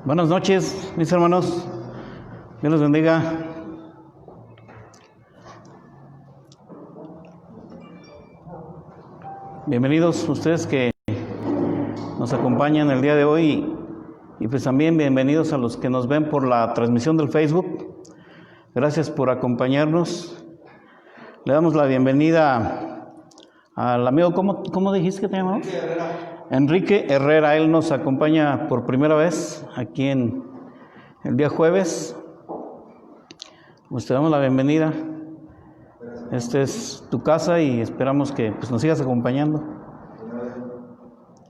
Buenas noches, mis hermanos. Dios los bendiga. Bienvenidos ustedes que nos acompañan el día de hoy y pues también bienvenidos a los que nos ven por la transmisión del Facebook. Gracias por acompañarnos. Le damos la bienvenida al amigo, ¿cómo dijiste que te llamabas? Enrique Herrera. Él nos acompaña por primera vez aquí en el día jueves. Pues te damos la bienvenida. Esta es tu casa y esperamos que pues, nos sigas acompañando,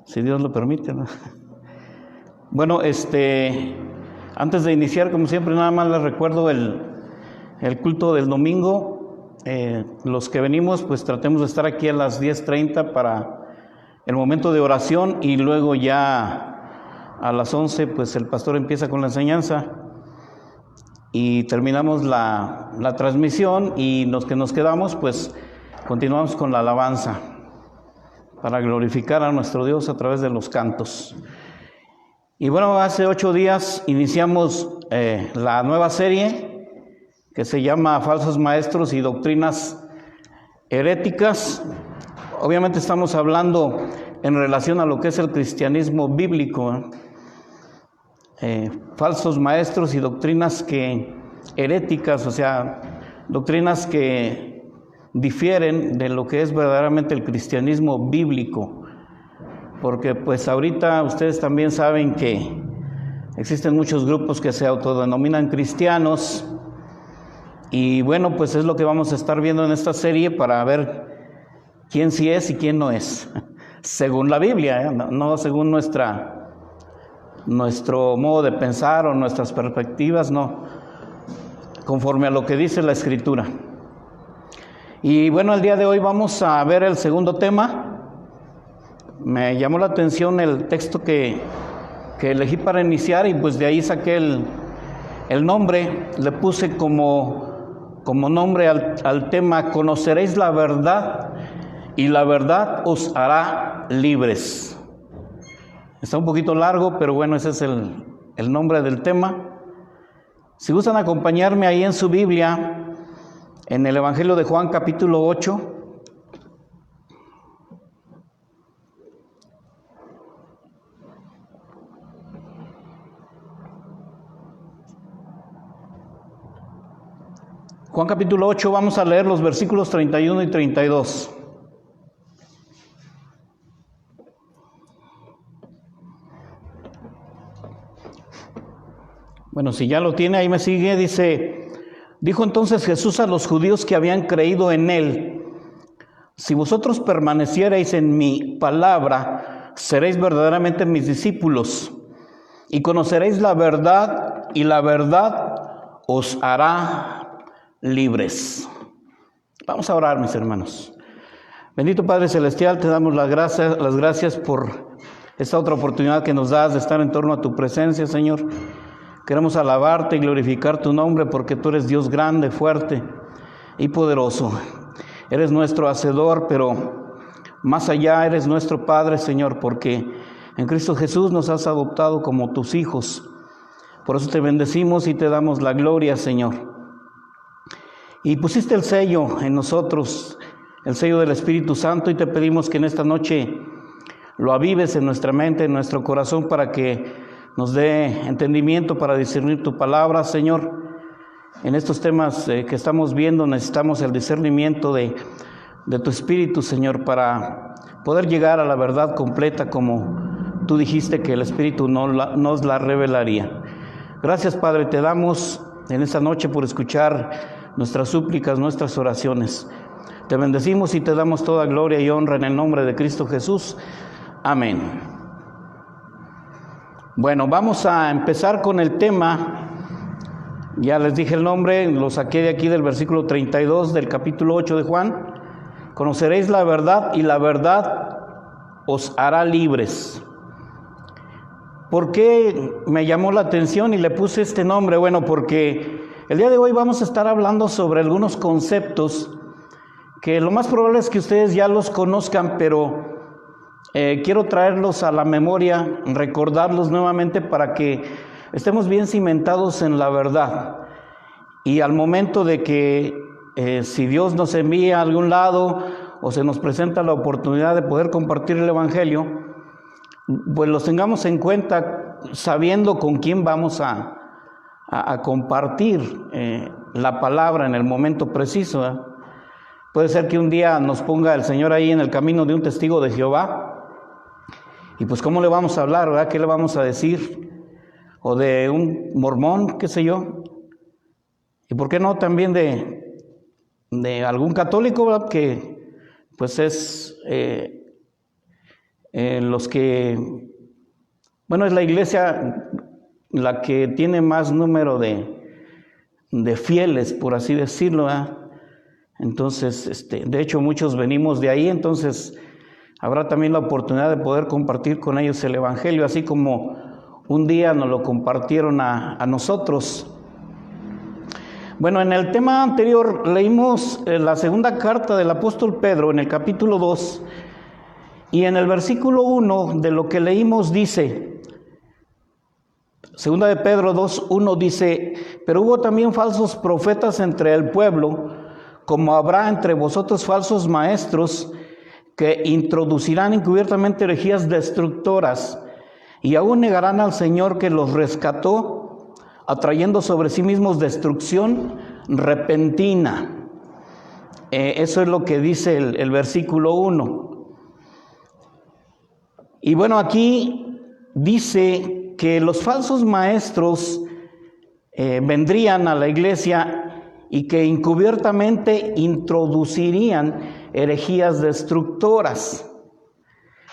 si Dios lo permite, ¿no? Bueno, antes de iniciar, como siempre, nada más les recuerdo el culto del domingo. Los que venimos, pues tratemos de estar aquí a las 10:30 para el momento de oración, y luego ya a las 11 pues el pastor empieza con la enseñanza y terminamos la transmisión, y los que nos quedamos pues continuamos con la alabanza para glorificar a nuestro Dios a través de los cantos. Y bueno, hace 8 días iniciamos la nueva serie que se llama Falsos Maestros y Doctrinas Heréticas. Obviamente estamos hablando en relación a lo que es el cristianismo bíblico, falsos maestros y doctrinas heréticas, o sea, doctrinas que difieren de lo que es verdaderamente el cristianismo bíblico, porque pues ahorita ustedes también saben que existen muchos grupos que se autodenominan cristianos, y bueno, pues es lo que vamos a estar viendo en esta serie para ver quién sí es y quién no es, según la Biblia, no según nuestro modo de pensar o nuestras perspectivas, no, conforme a lo que dice la Escritura. Y bueno, el día de hoy vamos a ver el segundo tema. Me llamó la atención el texto que elegí para iniciar, y pues de ahí saqué el nombre. Le puse como nombre al tema: conoceréis la verdad y la verdad os hará libres. Está un poquito largo, pero bueno, ese es el nombre del tema. Si gustan acompañarme ahí en su Biblia, en el Evangelio de Juan, capítulo 8. Juan capítulo 8, vamos a leer los versículos 31 y 32. Bueno, si ya lo tiene, ahí me sigue, dice: dijo entonces Jesús a los judíos que habían creído en él: si vosotros permaneciereis en mi palabra, seréis verdaderamente mis discípulos, y conoceréis la verdad, y la verdad os hará libres. Vamos a orar, mis hermanos. Bendito Padre Celestial, te damos las gracias por esta otra oportunidad que nos das de estar en torno a tu presencia, Señor. Queremos alabarte y glorificar tu nombre, porque tú eres Dios grande, fuerte y poderoso. Eres nuestro hacedor, pero más allá eres nuestro Padre, Señor, porque en Cristo Jesús nos has adoptado como tus hijos. Por eso te bendecimos y te damos la gloria, Señor. Y pusiste el sello en nosotros, el sello del Espíritu Santo, y te pedimos que en esta noche lo avives en nuestra mente, en nuestro corazón, para que nos dé entendimiento para discernir tu palabra, Señor. En estos temas que estamos viendo necesitamos el discernimiento de tu Espíritu, Señor, para poder llegar a la verdad completa, como tú dijiste que el Espíritu nos la revelaría. Gracias, Padre, te damos en esta noche por escuchar nuestras súplicas, nuestras oraciones. Te bendecimos y te damos toda gloria y honra en el nombre de Cristo Jesús. Amén. Bueno, vamos a empezar con el tema. Ya les dije el nombre, lo saqué de aquí del versículo 32 del capítulo 8 de Juan. Conoceréis la verdad y la verdad os hará libres. ¿Por qué me llamó la atención y le puse este nombre? Bueno, porque el día de hoy vamos a estar hablando sobre algunos conceptos que lo más probable es que ustedes ya los conozcan, pero quiero traerlos a la memoria, recordarlos nuevamente para que estemos bien cimentados en la verdad. Y al momento de que si Dios nos envía a algún lado o se nos presenta la oportunidad de poder compartir el Evangelio, pues los tengamos en cuenta sabiendo con quién vamos a compartir la palabra en el momento preciso, ¿eh? Puede ser que un día nos ponga el Señor ahí en el camino de un testigo de Jehová, y pues ¿cómo le vamos a hablar, verdad? ¿Qué le vamos a decir? O de un mormón, qué sé yo. Y por qué no también de algún católico, ¿verdad? Que pues es los que, bueno, es la iglesia la que tiene más número de fieles, por así decirlo, ¿verdad? Entonces, de hecho muchos venimos de ahí, entonces habrá también la oportunidad de poder compartir con ellos el Evangelio, así como un día nos lo compartieron a nosotros. Bueno, en el tema anterior leímos la segunda carta del apóstol Pedro en el capítulo 2, y en el versículo 1 de lo que leímos dice, segunda de Pedro 2:1 dice: pero hubo también falsos profetas entre el pueblo, como habrá entre vosotros falsos maestros, que introducirán encubiertamente herejías destructoras, y aún negarán al Señor que los rescató, atrayendo sobre sí mismos destrucción repentina. Eso es lo que dice el versículo 1. Y bueno, aquí dice que los falsos maestros vendrían a la iglesia y que encubiertamente introducirían herejías destructoras.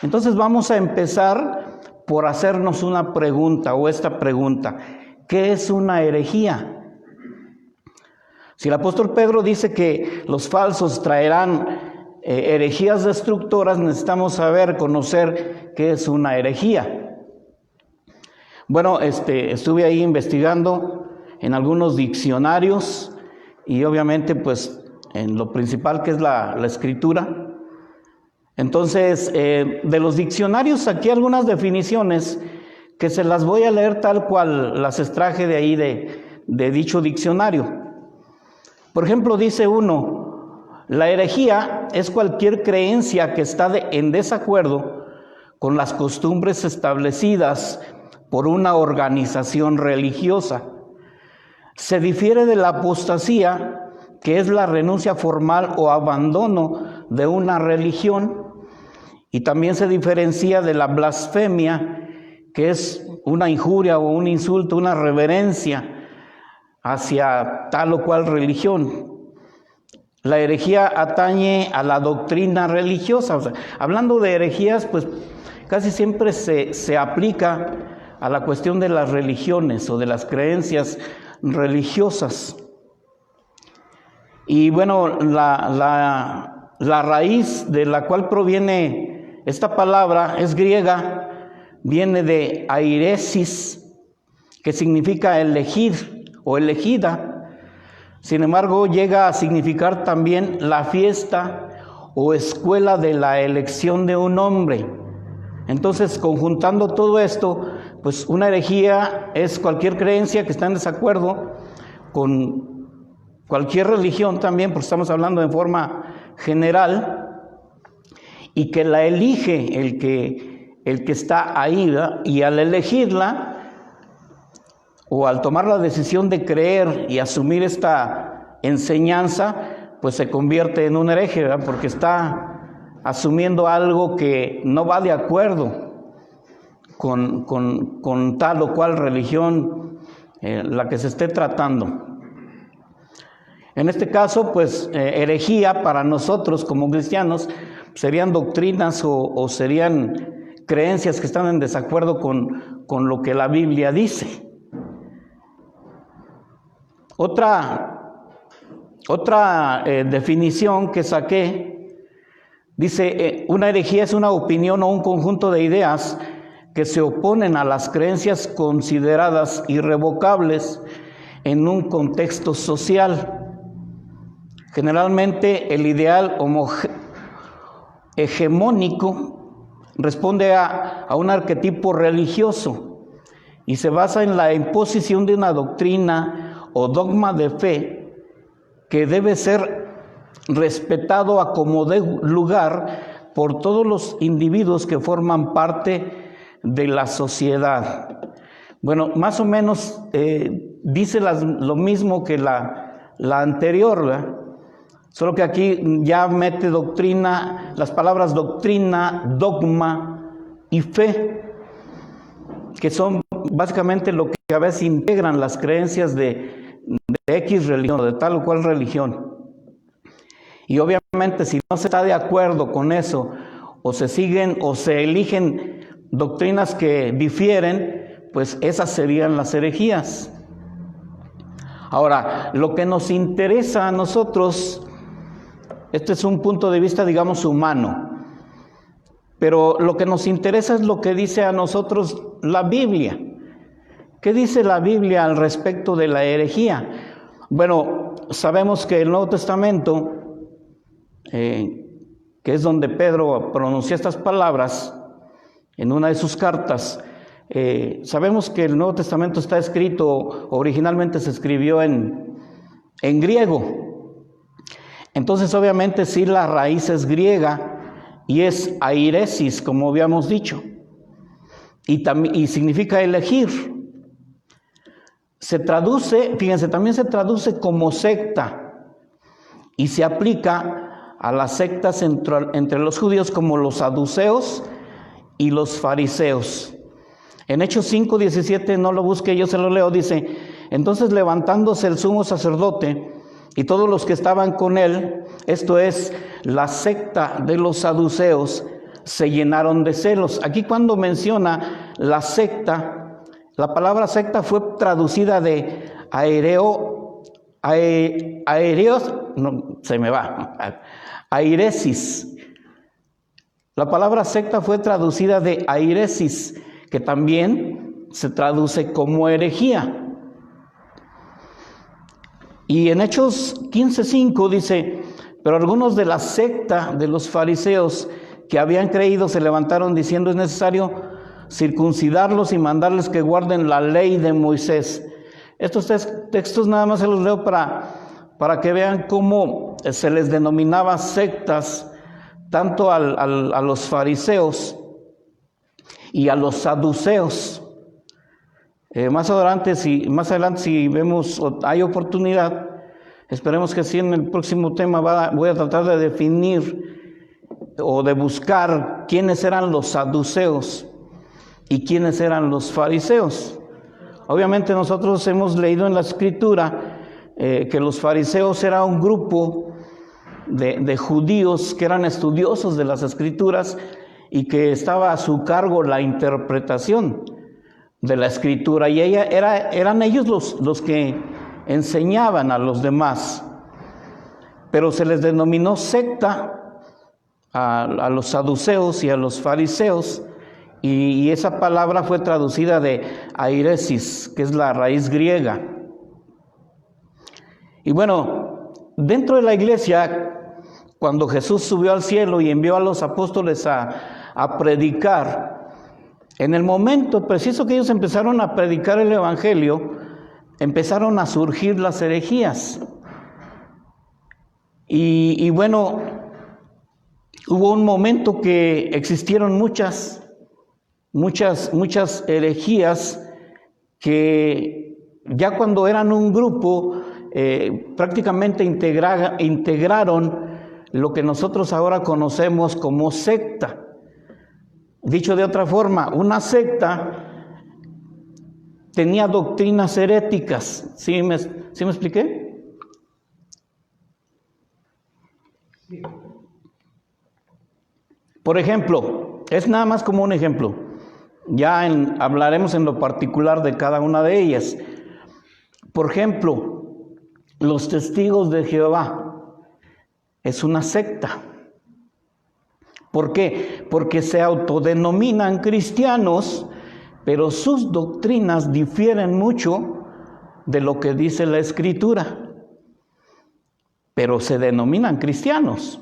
Entonces vamos a empezar por hacernos una pregunta, o esta pregunta: ¿qué es una herejía? Si el apóstol Pedro dice que los falsos traerán herejías destructoras, necesitamos saber, conocer qué es una herejía. Bueno, estuve ahí investigando en algunos diccionarios y obviamente pues en lo principal que es la escritura. Entonces, de los diccionarios saqué algunas definiciones que se las voy a leer tal cual las extraje de ahí de dicho diccionario. Por ejemplo, dice uno: la herejía es cualquier creencia que está en desacuerdo con las costumbres establecidas por una organización religiosa. Se difiere de la apostasía, que es la renuncia formal o abandono de una religión, y también se diferencia de la blasfemia, que es una injuria o un insulto, una reverencia hacia tal o cual religión. La herejía atañe a la doctrina religiosa. O sea, hablando de herejías, pues casi siempre se aplica a la cuestión de las religiones o de las creencias religiosas. Y bueno, la raíz de la cual proviene esta palabra es griega, viene de airesis, que significa elegir o elegida. Sin embargo, llega a significar también la fiesta o escuela de la elección de un hombre. Entonces, conjuntando todo esto, pues una herejía es cualquier creencia que está en desacuerdo con cualquier religión también, porque estamos hablando en forma general, y que la elige el que está ahí, ¿verdad? Y al elegirla, o al tomar la decisión de creer y asumir esta enseñanza, pues se convierte en un hereje, ¿verdad? Porque está asumiendo algo que no va de acuerdo con tal o cual religión la que se esté tratando. En este caso, pues herejía para nosotros como cristianos serían doctrinas o serían creencias que están en desacuerdo con lo que la Biblia dice. Otra definición que saqué dice: una herejía es una opinión o un conjunto de ideas que se oponen a las creencias consideradas irrevocables en un contexto social. Generalmente el ideal hegemónico responde a un arquetipo religioso y se basa en la imposición de una doctrina o dogma de fe que debe ser respetado a como dé lugar por todos los individuos que forman parte de la sociedad. Bueno, más o menos dice lo mismo que la anterior, ¿verdad? Solo que aquí ya mete doctrina, las palabras doctrina, dogma y fe, que son básicamente lo que a veces integran las creencias de X religión, de tal o cual religión. Y obviamente si no se está de acuerdo con eso, o se siguen o se eligen doctrinas que difieren, pues esas serían las herejías. Ahora, lo que nos interesa a nosotros, este es un punto de vista, digamos, humano, pero lo que nos interesa es lo que dice a nosotros la Biblia. ¿Qué dice la Biblia al respecto de la herejía? Bueno, sabemos que el Nuevo Testamento, que es donde Pedro pronuncia estas palabras en una de sus cartas, sabemos que el Nuevo Testamento está escrito, originalmente se escribió en griego. Entonces, obviamente, sí, la raíz es griega y es airesis, como habíamos dicho, y significa elegir. Se traduce, fíjense, también se traduce como secta y se aplica a las sectas entre los judíos como los saduceos y los fariseos. En Hechos 5:17, no lo busque, yo se lo leo, dice: entonces levantándose el sumo sacerdote y todos los que estaban con él, esto es, la secta de los saduceos, se llenaron de celos. Aquí cuando menciona la secta, la palabra secta fue traducida de airesis. La palabra secta fue traducida de airesis, que también se traduce como herejía. Y en Hechos 15:5 dice: pero algunos de la secta de los fariseos que habían creído se levantaron diciendo: es necesario circuncidarlos y mandarles que guarden la ley de Moisés. Estos textos nada más se los leo para que vean cómo se les denominaba sectas tanto a los fariseos y a los saduceos. Más adelante, si vemos o hay oportunidad, esperemos que sí, en el próximo tema voy a tratar de definir o de buscar quiénes eran los saduceos y quiénes eran los fariseos. Obviamente nosotros hemos leído en la Escritura que los fariseos era un grupo de judíos que eran estudiosos de las Escrituras y que estaba a su cargo la interpretación de la Escritura, y eran ellos los que enseñaban a los demás, pero se les denominó secta a los saduceos y a los fariseos, y esa palabra fue traducida de airesis, que es la raíz griega. Y bueno, dentro de la iglesia, cuando Jesús subió al cielo y envió a los apóstoles a predicar, en el momento preciso que ellos empezaron a predicar el evangelio, empezaron a surgir las herejías. Y bueno, hubo un momento que existieron muchas herejías que ya cuando eran un grupo prácticamente integraron lo que nosotros ahora conocemos como secta. Dicho de otra forma, una secta tenía doctrinas heréticas. ¿Sí me expliqué? Sí. Por ejemplo, es nada más como un ejemplo. Ya hablaremos en lo particular de cada una de ellas. Por ejemplo, los testigos de Jehová es una secta. ¿Por qué? Porque se autodenominan cristianos, pero sus doctrinas difieren mucho de lo que dice la Escritura, pero se denominan cristianos.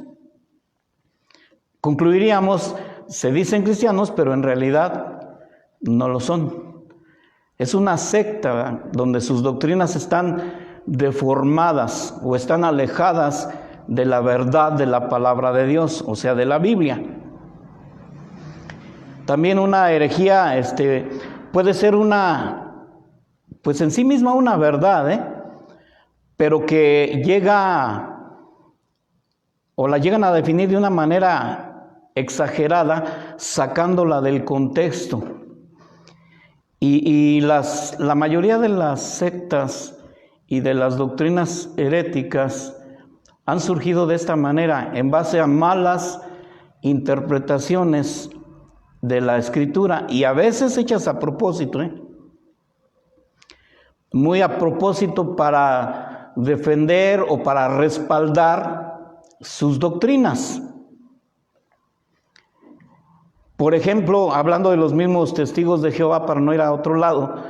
Concluiríamos, se dicen cristianos, pero en realidad no lo son. Es una secta, ¿verdad?, donde sus doctrinas están deformadas o están alejadas de la verdad de la palabra de Dios, o sea, de la Biblia. También una herejía puede ser pues en sí misma una verdad, pero que la llegan a definir de una manera exagerada, sacándola del contexto. Y la mayoría de las sectas y de las doctrinas heréticas han surgido de esta manera, en base a malas interpretaciones de la Escritura, y a veces hechas a propósito, muy a propósito, para defender o para respaldar sus doctrinas. Por ejemplo, hablando de los mismos testigos de Jehová, para no ir a otro lado,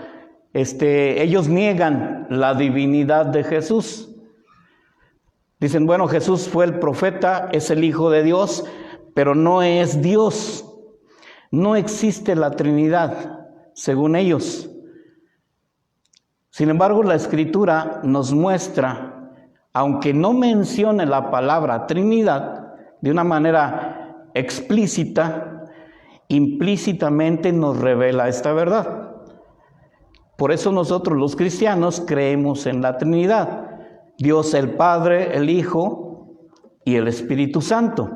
ellos niegan la divinidad de Jesús. Dicen, bueno, Jesús fue el profeta, es el Hijo de Dios, pero no es Dios. No existe la Trinidad, según ellos. Sin embargo, la Escritura nos muestra, aunque no mencione la palabra Trinidad de una manera explícita, implícitamente nos revela esta verdad. Por eso nosotros los cristianos creemos en la Trinidad: Dios el Padre, el Hijo y el Espíritu Santo.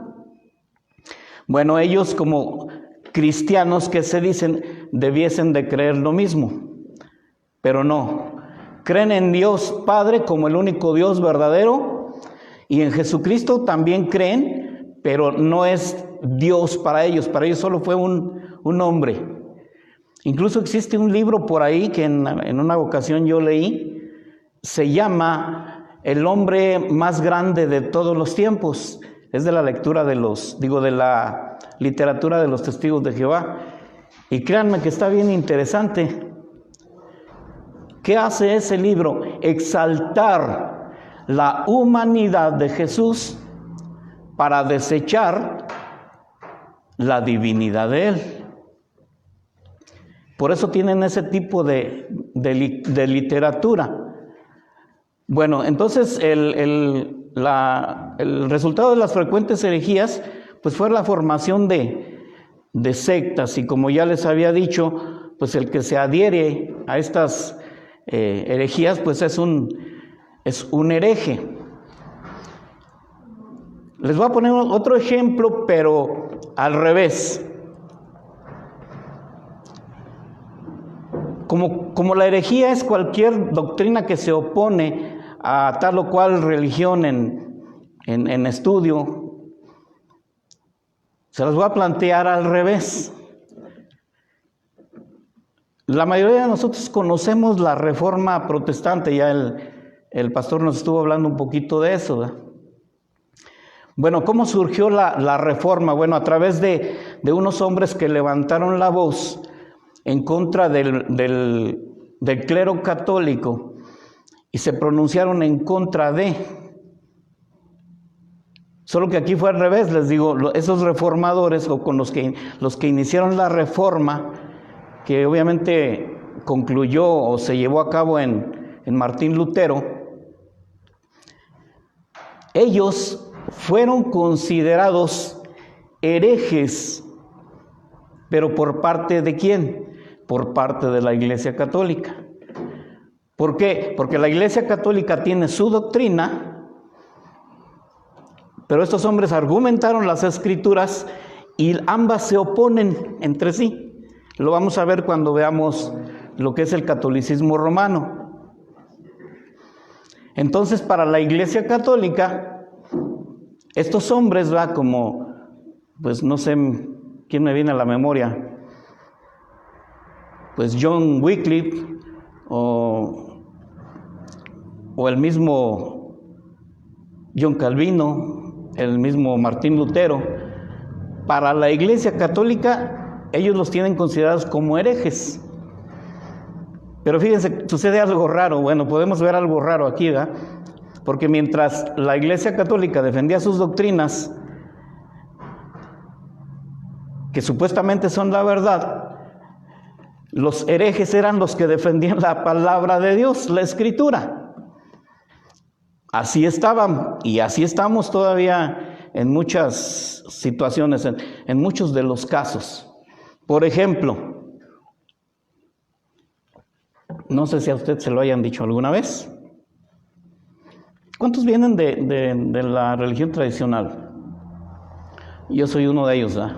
Bueno, ellos como cristianos que se dicen debiesen de creer lo mismo, pero no. Creen en Dios Padre como el único Dios verdadero, y en Jesucristo también creen, pero no es Dios para ellos solo fue un hombre. Incluso existe un libro por ahí que en una ocasión yo leí, se llama El hombre más grande de todos los tiempos. Es de la lectura de la literatura de los testigos de Jehová. Y créanme que está bien interesante. ¿Qué hace ese libro? Exaltar la humanidad de Jesús para desechar la divinidad de Él. Por eso tienen ese tipo de literatura. Bueno, entonces el resultado de las frecuentes herejías pues fue la formación de sectas, y como ya les había dicho, pues el que se adhiere a estas herejías pues es un hereje. Les voy a poner otro ejemplo, pero al revés. Como la herejía es cualquier doctrina que se opone a tal o cual religión en estudio, se las voy a plantear al revés. La mayoría de nosotros conocemos la Reforma Protestante, ya el pastor nos estuvo hablando un poquito de eso, ¿verdad? Bueno, ¿cómo surgió la Reforma? Bueno, a través de unos hombres que levantaron la voz en contra del clero católico y se pronunciaron en contra de. Solo que aquí fue al revés, les digo, esos reformadores o con los que iniciaron la Reforma, que obviamente concluyó o se llevó a cabo en Martín Lutero, ellos fueron considerados herejes. ¿Pero por parte de quién? Por parte de la Iglesia Católica. ¿Por qué? Porque la Iglesia Católica tiene su doctrina, pero estos hombres argumentaron las Escrituras y ambas se oponen entre sí. Lo vamos a ver cuando veamos lo que es el catolicismo romano. Entonces, para la Iglesia Católica, estos hombres, ¿va? Como, pues no sé quién me viene a la memoria, pues John Wycliffe o el mismo John Calvino, el mismo Martín Lutero, para la Iglesia Católica ellos los tienen considerados como herejes. Pero fíjense, sucede algo raro. Bueno, podemos ver algo raro aquí, ¿verdad? Porque mientras la Iglesia Católica defendía sus doctrinas, que supuestamente son la verdad, Los herejes eran los que defendían la palabra de Dios, la Escritura. Así estaban y así estamos todavía en muchas situaciones, en muchos de los casos. Por ejemplo, no sé si a usted se lo hayan dicho alguna vez. ¿Cuántos vienen de la religión tradicional? Yo soy uno de ellos, ¿verdad?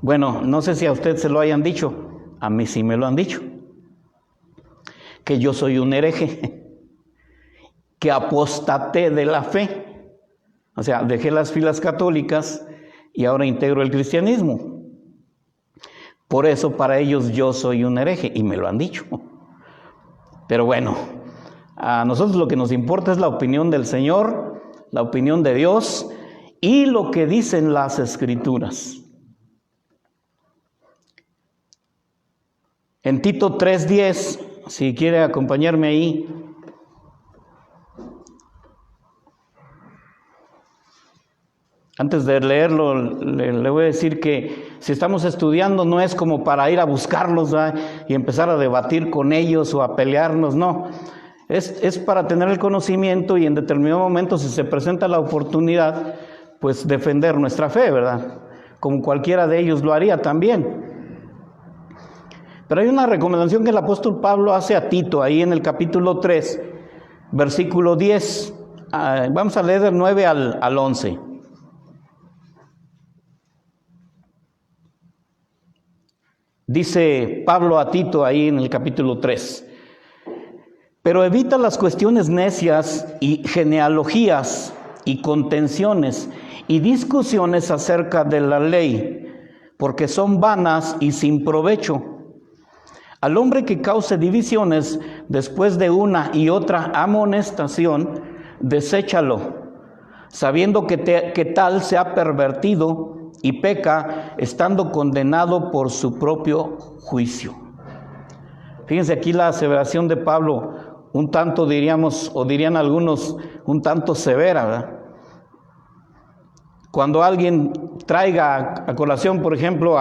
Bueno, no sé si a usted se lo hayan dicho. A mí sí me lo han dicho. Que yo soy un hereje. Que apostaté de la fe. O sea, dejé las filas católicas y ahora integro el cristianismo. Por eso para ellos yo soy un hereje y me lo han dicho. Pero bueno, a nosotros lo que nos importa es la opinión del Señor, la opinión de Dios y lo que dicen las Escrituras. En Tito 3:10, si quiere acompañarme ahí. Antes de leerlo, le voy a decir que si estamos estudiando no es como para ir a buscarlos, ¿verdad?, y empezar a debatir con ellos o a pelearnos, no. Es para tener el conocimiento y en determinado momento, si se presenta la oportunidad, pues defender nuestra fe, ¿verdad? Como cualquiera de ellos lo haría también. Pero hay una recomendación que el apóstol Pablo hace a Tito, ahí en el capítulo 3, versículo 10. Vamos a leer del 9 al 11. Dice Pablo a Tito ahí en el capítulo 3. Pero evita las cuestiones necias y genealogías y contenciones y discusiones acerca de la ley, porque son vanas y sin provecho. Al hombre que cause divisiones después de una y otra amonestación, deséchalo, sabiendo que tal se ha pervertido y peca, estando condenado por su propio juicio. Fíjense aquí la aseveración de Pablo, un tanto diríamos, o dirían algunos, un tanto severa, ¿verdad? Cuando alguien traiga a colación, por ejemplo,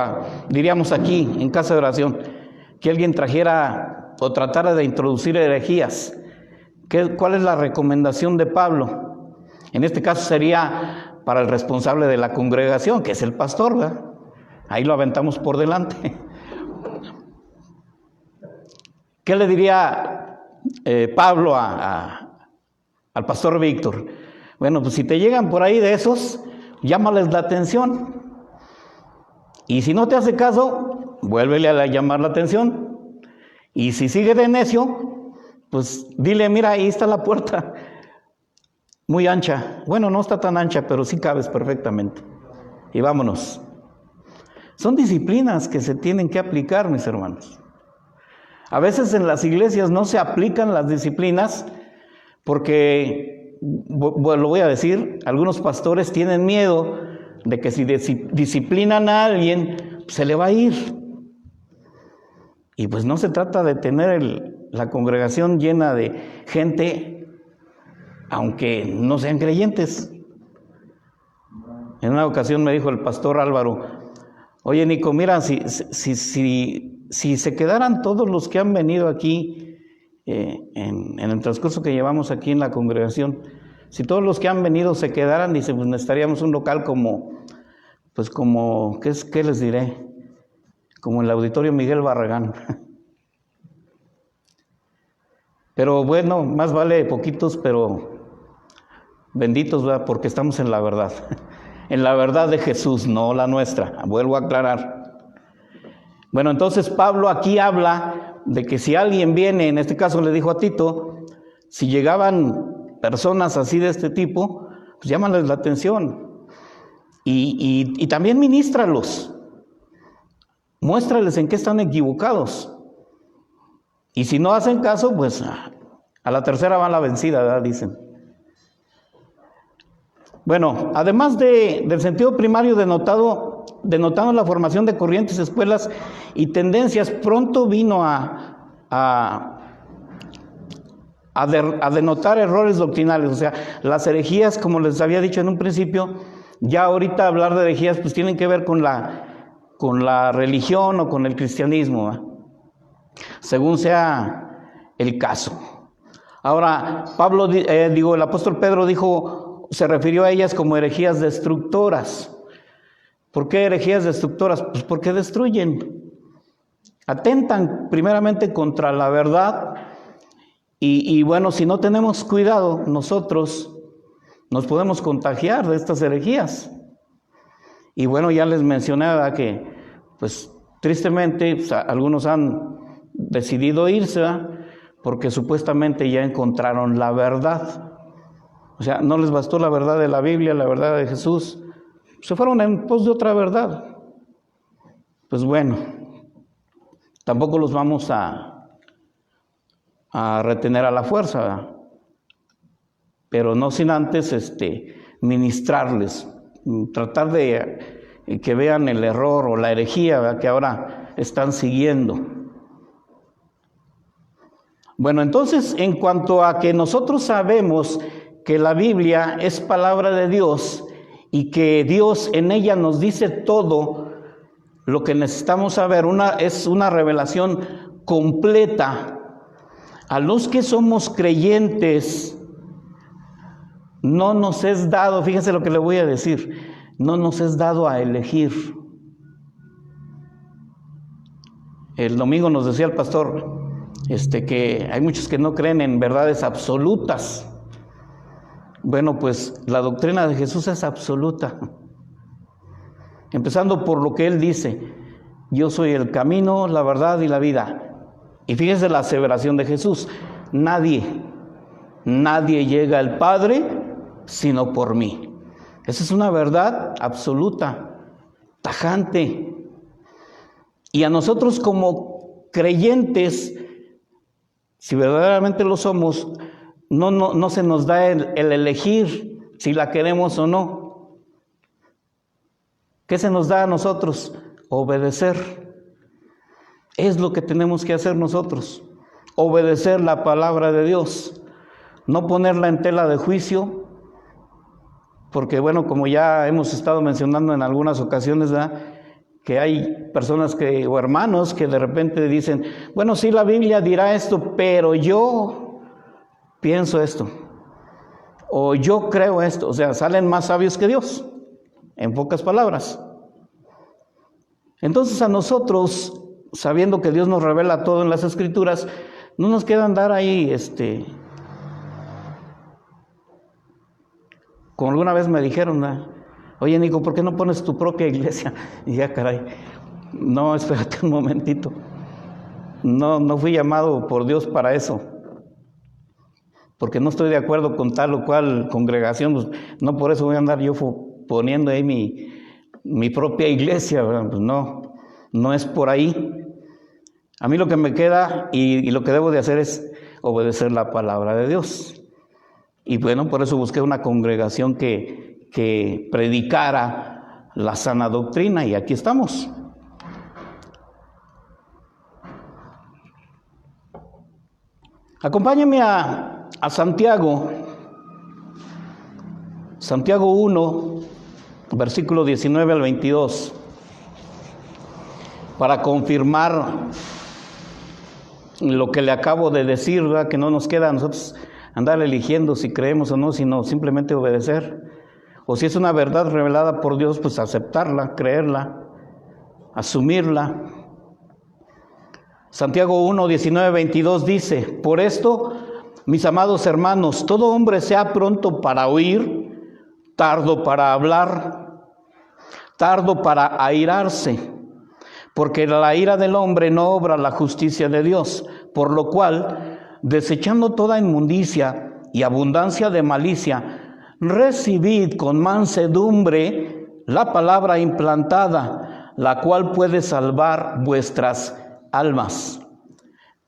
diríamos aquí, en casa de oración, que alguien trajera o tratara de introducir herejías, ¿cuál es la recomendación de Pablo? En este caso sería para el responsable de la congregación, que es el pastor, ¿verdad? Ahí lo aventamos por delante. ¿Qué le diría Pablo al pastor Víctor? Bueno, pues si te llegan por ahí de esos, llámales la atención. Y si no te hace caso, vuélvele a llamar la atención. Y si sigue de necio, pues dile, mira, ahí está la puerta. Muy ancha. Bueno, no está tan ancha, pero sí cabes perfectamente. Y vámonos. Son disciplinas que se tienen que aplicar, mis hermanos. A veces en las iglesias no se aplican las disciplinas porque, lo voy a decir, algunos pastores tienen miedo de que si disciplinan a alguien, se le va a ir. Y pues no se trata de tener la congregación llena de gente, aunque no sean creyentes. En una ocasión me dijo el pastor Álvaro, oye Nico, mira, si se quedaran todos los que han venido aquí en el transcurso que llevamos aquí en la congregación, si todos los que han venido se quedaran, dice, pues necesitaríamos un local como, ¿qué les diré? Como el Auditorio Miguel Barragán. Pero bueno, más vale poquitos, pero benditos, ¿verdad? Porque estamos en la verdad. En la verdad de Jesús, no la nuestra. Vuelvo a aclarar. Bueno, entonces Pablo aquí habla de que si alguien viene, en este caso le dijo a Tito, si llegaban personas así de este tipo, pues llámales la atención. Y también ministralos. Muéstrales en qué están equivocados. Y si no hacen caso, pues a la tercera va la vencida, ¿verdad? Dicen. Bueno, además del sentido primario denotando la formación de corrientes, escuelas y tendencias, pronto vino a denotar errores doctrinales. O sea, las herejías, como les había dicho en un principio, ya ahorita hablar de herejías pues tienen que ver con la religión o con el cristianismo, ¿eh? según sea el caso. Ahora, el apóstol Pedro se refirió a ellas como herejías destructoras. ¿Por qué herejías destructoras? Pues porque destruyen, atentan primeramente contra la verdad y bueno, si no tenemos cuidado, nosotros nos podemos contagiar de estas herejías. Y bueno, ya les mencioné que pues tristemente algunos han decidido irse, ¿verdad? Porque supuestamente ya encontraron la verdad. O sea, no les bastó la verdad de la Biblia, la verdad de Jesús. Se fueron en pos de otra verdad. Pues bueno, tampoco los vamos a retener a la fuerza, ¿verdad? Pero no sin antes ministrarles, tratar de que vean el error o la herejía, ¿verdad?, que ahora están siguiendo. Bueno, entonces, en cuanto a que nosotros sabemos que la Biblia es palabra de Dios y que Dios en ella nos dice todo lo que necesitamos saber, es una revelación completa. A los que somos creyentes, no nos es dado, fíjense lo que le voy a decir, no nos es dado a elegir. El domingo nos decía el pastor que hay muchos que no creen en verdades absolutas. Bueno, pues la doctrina de Jesús es absoluta. Empezando por lo que Él dice: yo soy el camino, la verdad y la vida. Y fíjense la aseveración de Jesús: nadie llega al Padre sino por mí. Esa es una verdad absoluta, tajante. Y a nosotros como creyentes, si verdaderamente lo somos, no se nos da el elegir si la queremos o no. ¿Qué se nos da a nosotros? Obedecer. Es lo que tenemos que hacer nosotros, obedecer la palabra de Dios, no ponerla en tela de juicio, porque bueno, como ya hemos estado mencionando en algunas ocasiones, ¿verdad?, que hay personas o hermanos que de repente dicen: bueno, sí, la Biblia dirá esto, pero yo pienso esto, o yo creo esto. O sea, salen más sabios que Dios, en pocas palabras. Entonces a nosotros, sabiendo que Dios nos revela todo en las Escrituras, no nos queda andar ahí, como alguna vez me dijeron, ¿no?: oye, Nico, ¿por qué no pones tu propia iglesia? Y ya, caray, no, espérate un momentito. No fui llamado por Dios para eso. Porque no estoy de acuerdo con tal o cual congregación, pues no por eso voy a andar yo poniendo ahí mi propia iglesia, ¿verdad? Pues no es por ahí. A mí lo que me queda y lo que debo de hacer es obedecer la palabra de Dios. Y bueno, por eso busqué una congregación que predicara la sana doctrina, y aquí estamos. Acompáñenme a Santiago 1, versículo 19 al 22, para confirmar lo que le acabo de decir, ¿verdad? Que no nos queda a nosotros andar eligiendo si creemos o no, sino simplemente obedecer. O si es una verdad revelada por Dios, pues aceptarla, creerla, asumirla. Santiago 1, 19, 22 dice: por esto, mis amados hermanos, todo hombre sea pronto para oír, tardo para hablar, tardo para airarse, porque la ira del hombre no obra la justicia de Dios, por lo cual, desechando toda inmundicia y abundancia de malicia, recibid con mansedumbre la palabra implantada, la cual puede salvar vuestras almas.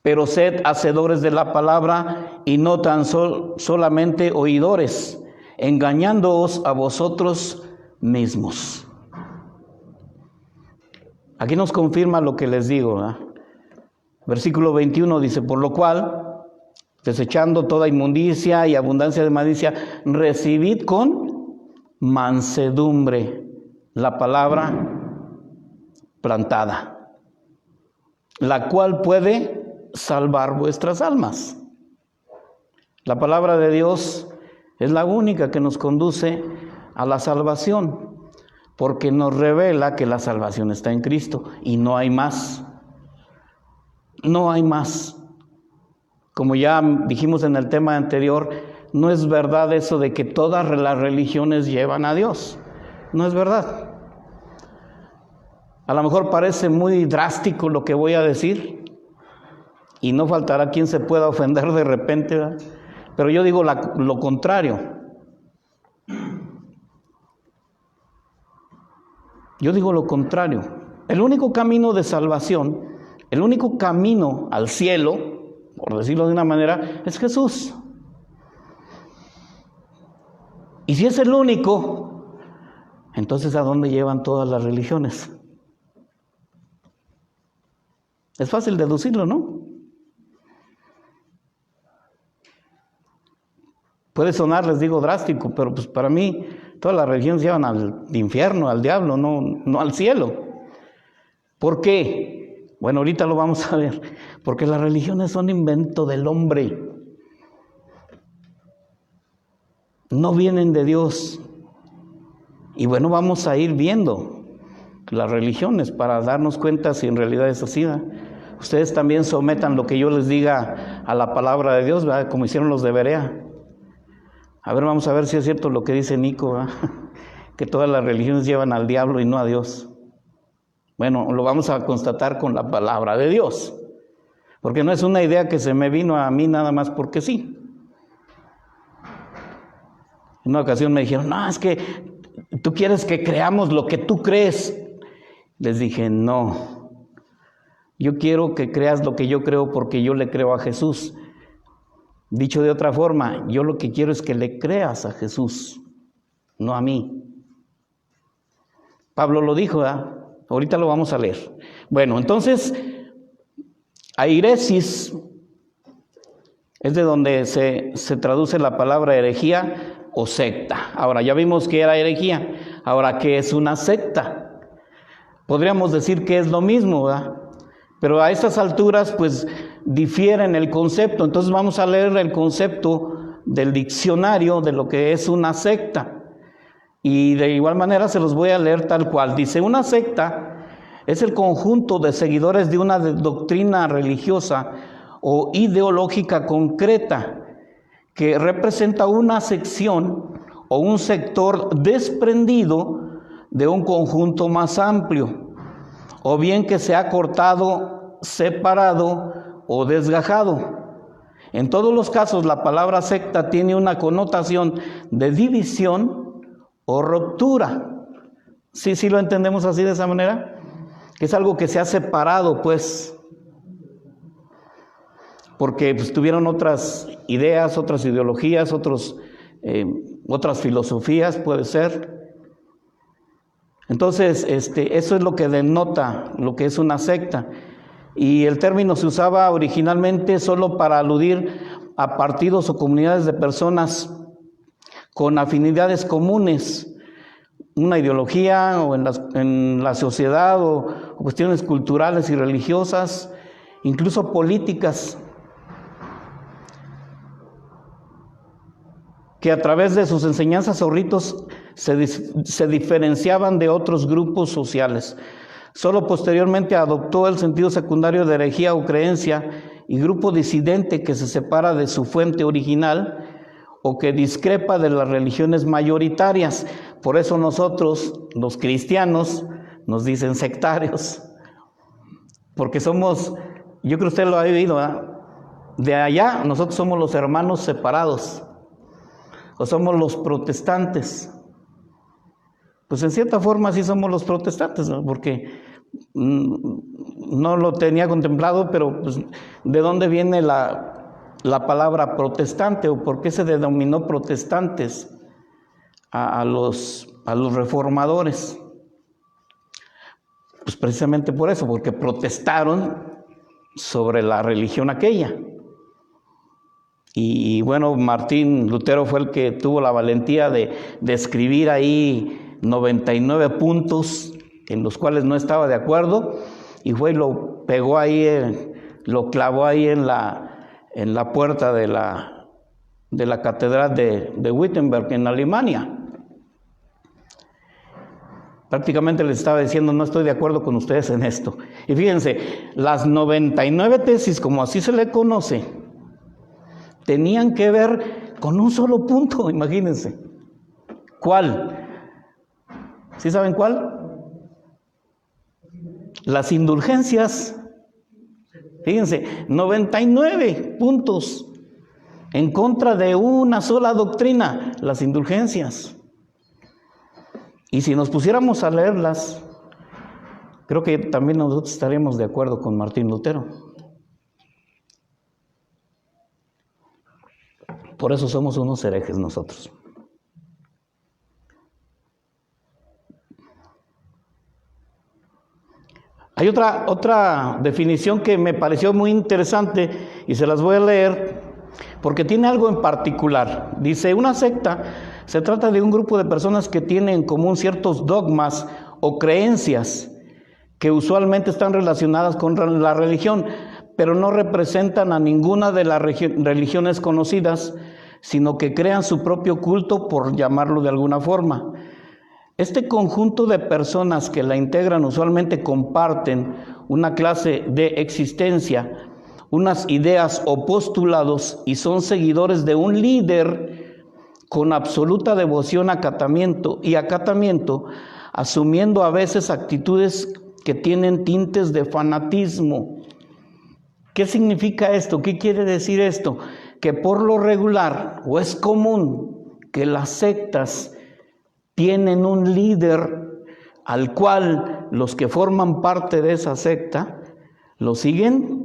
Pero sed hacedores de la palabra y no tan solamente oidores, engañándoos a vosotros mismos. Aquí nos confirma lo que les digo, ¿verdad? Versículo 21 dice: por lo cual, desechando toda inmundicia y abundancia de malicia, recibid con mansedumbre la palabra plantada, la cual puede salvar vuestras almas. La palabra de Dios es la única que nos conduce a la salvación, porque nos revela que la salvación está en Cristo y no hay más. No hay más. Como ya dijimos en el tema anterior, no es verdad eso de que todas las religiones llevan a Dios. No es verdad. A lo mejor parece muy drástico lo que voy a decir, y no faltará quien se pueda ofender de repente, ¿verdad? Pero yo digo lo contrario. Yo digo lo contrario. El único camino de salvación, el único camino al cielo, por decirlo de una manera, es Jesús. Y si es el único, entonces ¿a dónde llevan todas las religiones? Es fácil deducirlo, ¿no? Puede sonar, les digo, drástico, pero pues para mí todas las religiones llevan al infierno, al diablo, no al cielo. ¿Por qué? Bueno, ahorita lo vamos a ver. Porque las religiones son invento del hombre. No vienen de Dios. Y bueno, vamos a ir viendo las religiones para darnos cuenta si en realidad es así, ¿verdad? Ustedes también sometan lo que yo les diga a la palabra de Dios, ¿verdad? Como hicieron los de Berea. A ver, vamos a ver si es cierto lo que dice Nico, ¿verdad? Que todas las religiones llevan al diablo y no a Dios. Bueno, lo vamos a constatar con la palabra de Dios, porque no es una idea que se me vino a mí nada más porque sí. En una ocasión me dijeron, no, es que tú quieres que creamos lo que tú crees. Les dije, no, yo quiero que creas lo que yo creo porque yo le creo a Jesús. Dicho de otra forma, yo lo que quiero es que le creas a Jesús, no a mí. Pablo lo dijo, ¿verdad? Ahorita lo vamos a leer. Bueno, entonces, airesis es de donde se traduce la palabra herejía o secta. Ahora, ya vimos que era herejía. Ahora, ¿qué es una secta? Podríamos decir que es lo mismo, ¿verdad? Pero a estas alturas, pues, difieren el concepto. Entonces vamos a leer el concepto del diccionario de lo que es una secta. Y de igual manera se los voy a leer tal cual. Dice, una secta es el conjunto de seguidores de una doctrina religiosa o ideológica concreta que representa una sección o un sector desprendido de un conjunto más amplio, o bien que se ha cortado, separado o desgajado. En todos los casos, la palabra secta tiene una connotación de división o ruptura. ¿Sí lo entendemos así de esa manera? Que es algo que se ha separado, pues, porque pues, tuvieron otras ideas, otras ideologías, otras filosofías, puede ser. Entonces, eso es lo que denota lo que es una secta. Y el término se usaba originalmente solo para aludir a partidos o comunidades de personas con afinidades comunes, una ideología o en la sociedad o cuestiones culturales y religiosas, incluso políticas, que a través de sus enseñanzas o ritos se diferenciaban de otros grupos sociales. Solo posteriormente adoptó el sentido secundario de herejía o creencia y grupo disidente que se separa de su fuente original o que discrepa de las religiones mayoritarias. Por eso nosotros, los cristianos, nos dicen sectarios, porque somos, yo creo que usted lo ha vivido, ¿eh? De allá nosotros somos los hermanos separados, o somos los protestantes. Pues en cierta forma sí somos los protestantes, ¿no? Porque no lo tenía contemplado, pero pues, ¿de dónde viene la palabra protestante o por qué se denominó protestantes a los reformadores? Pues precisamente por eso, porque protestaron sobre la religión aquella. Y bueno, Martín Lutero fue el que tuvo la valentía de escribir ahí 99 puntos en los cuales no estaba de acuerdo, y fue y lo pegó ahí lo clavó ahí en la puerta de la catedral de Wittenberg en Alemania. Prácticamente les estaba diciendo, no estoy de acuerdo con ustedes en esto. Y fíjense, las 99 tesis, como así se le conoce, tenían que ver con un solo punto, imagínense. ¿Cuál? ¿Sí saben cuál? Las indulgencias. Fíjense, 99 puntos en contra de una sola doctrina, las indulgencias. Y si nos pusiéramos a leerlas, creo que también nosotros estaríamos de acuerdo con Martín Lutero. Por eso somos unos herejes nosotros. Hay otra definición que me pareció muy interesante y se las voy a leer porque tiene algo en particular. Dice, una secta se trata de un grupo de personas que tienen en común ciertos dogmas o creencias que usualmente están relacionadas con la religión, pero no representan a ninguna de las religiones conocidas, sino que crean su propio culto, por llamarlo de alguna forma. Este conjunto de personas que la integran usualmente comparten una clase de existencia, unas ideas o postulados y son seguidores de un líder con absoluta devoción, acatamiento, asumiendo a veces actitudes que tienen tintes de fanatismo. ¿Qué significa esto? ¿Qué quiere decir esto? Que por lo regular, o es común, que las sectas tienen un líder al cual los que forman parte de esa secta lo siguen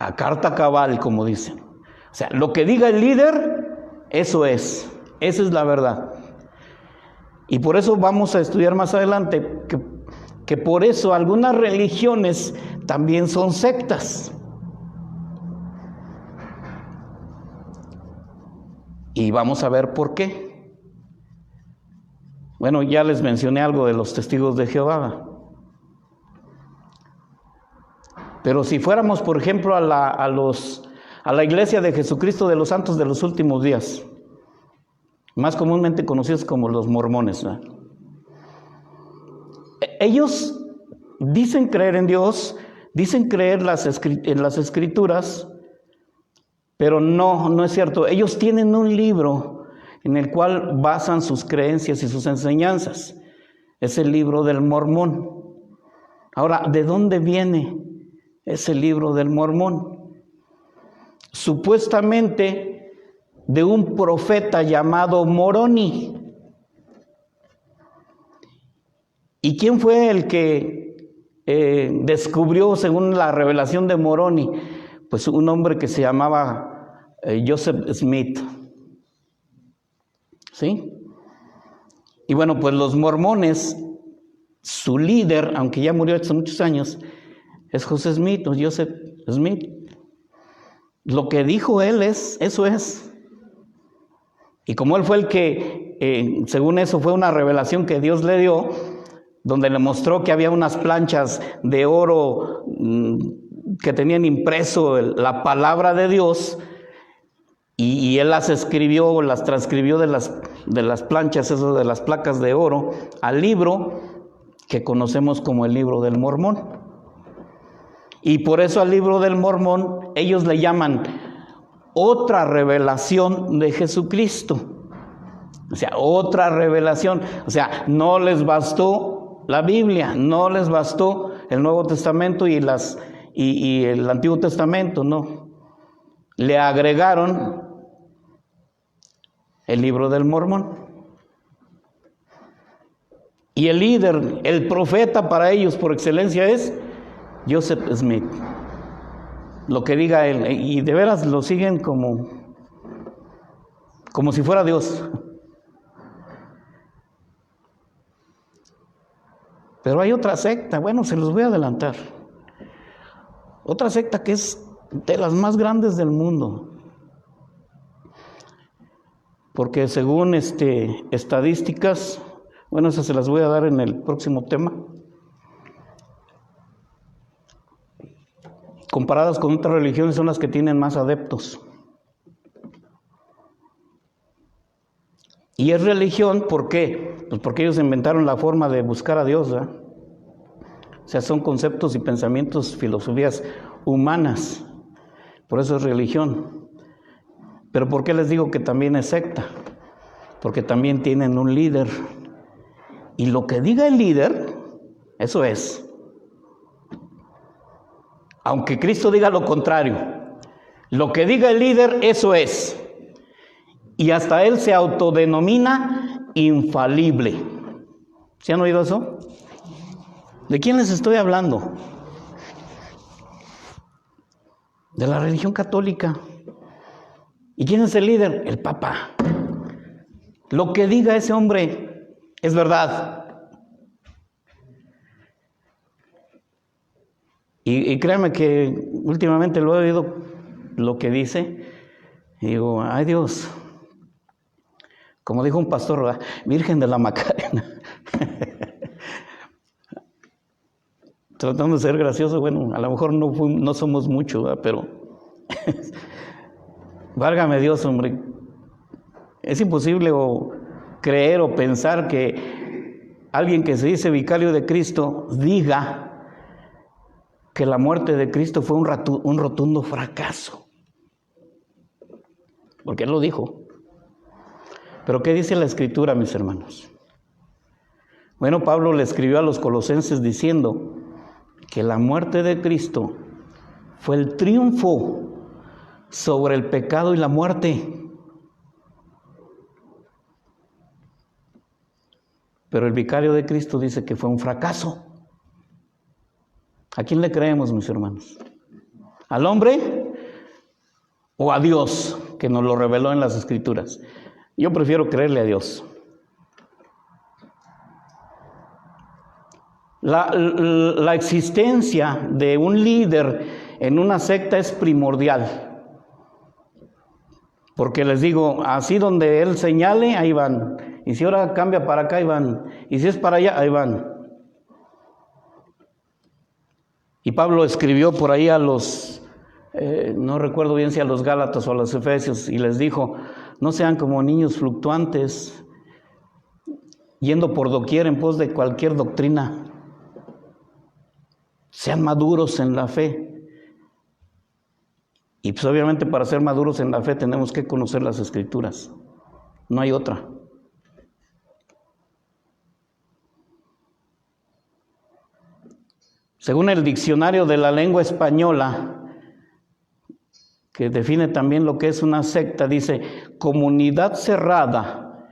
a carta cabal, como dicen. O sea, lo que diga el líder, esa es la verdad. Y por eso vamos a estudiar más adelante que por eso algunas religiones también son sectas. Y vamos a ver por qué. Bueno, ya les mencioné algo de los testigos de Jehová. Pero si fuéramos, por ejemplo, a la Iglesia de Jesucristo de los Santos de los Últimos Días, más comúnmente conocidos como los mormones, ¿no? Ellos dicen creer en Dios, dicen creer en las Escrituras, pero no es cierto. Ellos tienen un libro en el cual basan sus creencias y sus enseñanzas. Es el libro del Mormón. Ahora, ¿de dónde viene ese libro del Mormón? Supuestamente de un profeta llamado Moroni. ¿Y quién fue el que descubrió, según la revelación de Moroni? Pues un hombre que se llamaba Joseph Smith. ¿Sí? Y bueno, pues los mormones, su líder, aunque ya murió hace muchos años, es Joseph Smith o Joseph Smith. Lo que dijo él eso es. Y como él fue el que, según eso, fue una revelación que Dios le dio, donde le mostró que había unas planchas de oro que tenían impreso la palabra de Dios, y él las escribió o las transcribió de las planchas, eso de las placas de oro, al libro que conocemos como el libro del Mormón. Y por eso al libro del Mormón ellos le llaman otra revelación de Jesucristo. O sea, otra revelación. O sea, no les bastó la Biblia, no les bastó el Nuevo Testamento y el Antiguo Testamento, no. Le agregaron el libro del Mormón. Y el líder, el profeta para ellos por excelencia es Joseph Smith. Lo que diga él. Y de veras lo siguen como si fuera Dios. Pero hay otra secta, bueno, se los voy a adelantar. Otra secta que es de las más grandes del mundo. Porque según estadísticas, bueno, esas se las voy a dar en el próximo tema. comparadas con otras religiones, son las que tienen más adeptos. Y es religión, ¿por qué? Pues porque ellos inventaron la forma de buscar a Dios, ¿verdad? O sea, son conceptos y pensamientos, filosofías humanas. Por eso es religión. Pero ¿por qué les digo que también es secta? Porque también tienen un líder. Y lo que diga el líder, eso es. Aunque Cristo diga lo contrario, lo que diga el líder, eso es. Y hasta él se autodenomina infalible. ¿Se han oído eso? ¿De quién les estoy hablando? De la religión católica. ¿Y quién es el líder? El Papa. Lo que diga ese hombre es verdad. Y créanme que últimamente lo he oído lo que dice. Y digo, ay Dios. Como dijo un pastor, ¿verdad? Virgen de la Macarena. Tratando de ser gracioso, bueno, a lo mejor no somos mucho, ¿verdad? Pero válgame Dios, hombre. Es imposible creer o pensar que alguien que se dice vicario de Cristo diga que la muerte de Cristo fue un rotundo fracaso. Porque él lo dijo. Pero ¿qué dice la Escritura, mis hermanos? Bueno, Pablo le escribió a los colosenses diciendo que la muerte de Cristo fue el triunfo sobre el pecado y la muerte. Pero el vicario de Cristo dice que fue un fracaso. ¿A quién le creemos, mis hermanos? ¿Al hombre o a Dios, que nos lo reveló en las Escrituras? Yo prefiero creerle a Dios. La existencia de un líder en una secta es primordial. Porque les digo, así donde él señale, ahí van. Y si ahora cambia para acá, ahí van. Y si es para allá, ahí van. Y Pablo escribió por ahí a los, no recuerdo bien si a los Gálatas o a los Efesios, y les dijo, no sean como niños fluctuantes, yendo por doquier en pos de cualquier doctrina. Sean maduros en la fe. Y pues obviamente para ser maduros en la fe tenemos que conocer las Escrituras. No hay otra. Según el diccionario de la lengua española, que define también lo que es una secta, dice, comunidad cerrada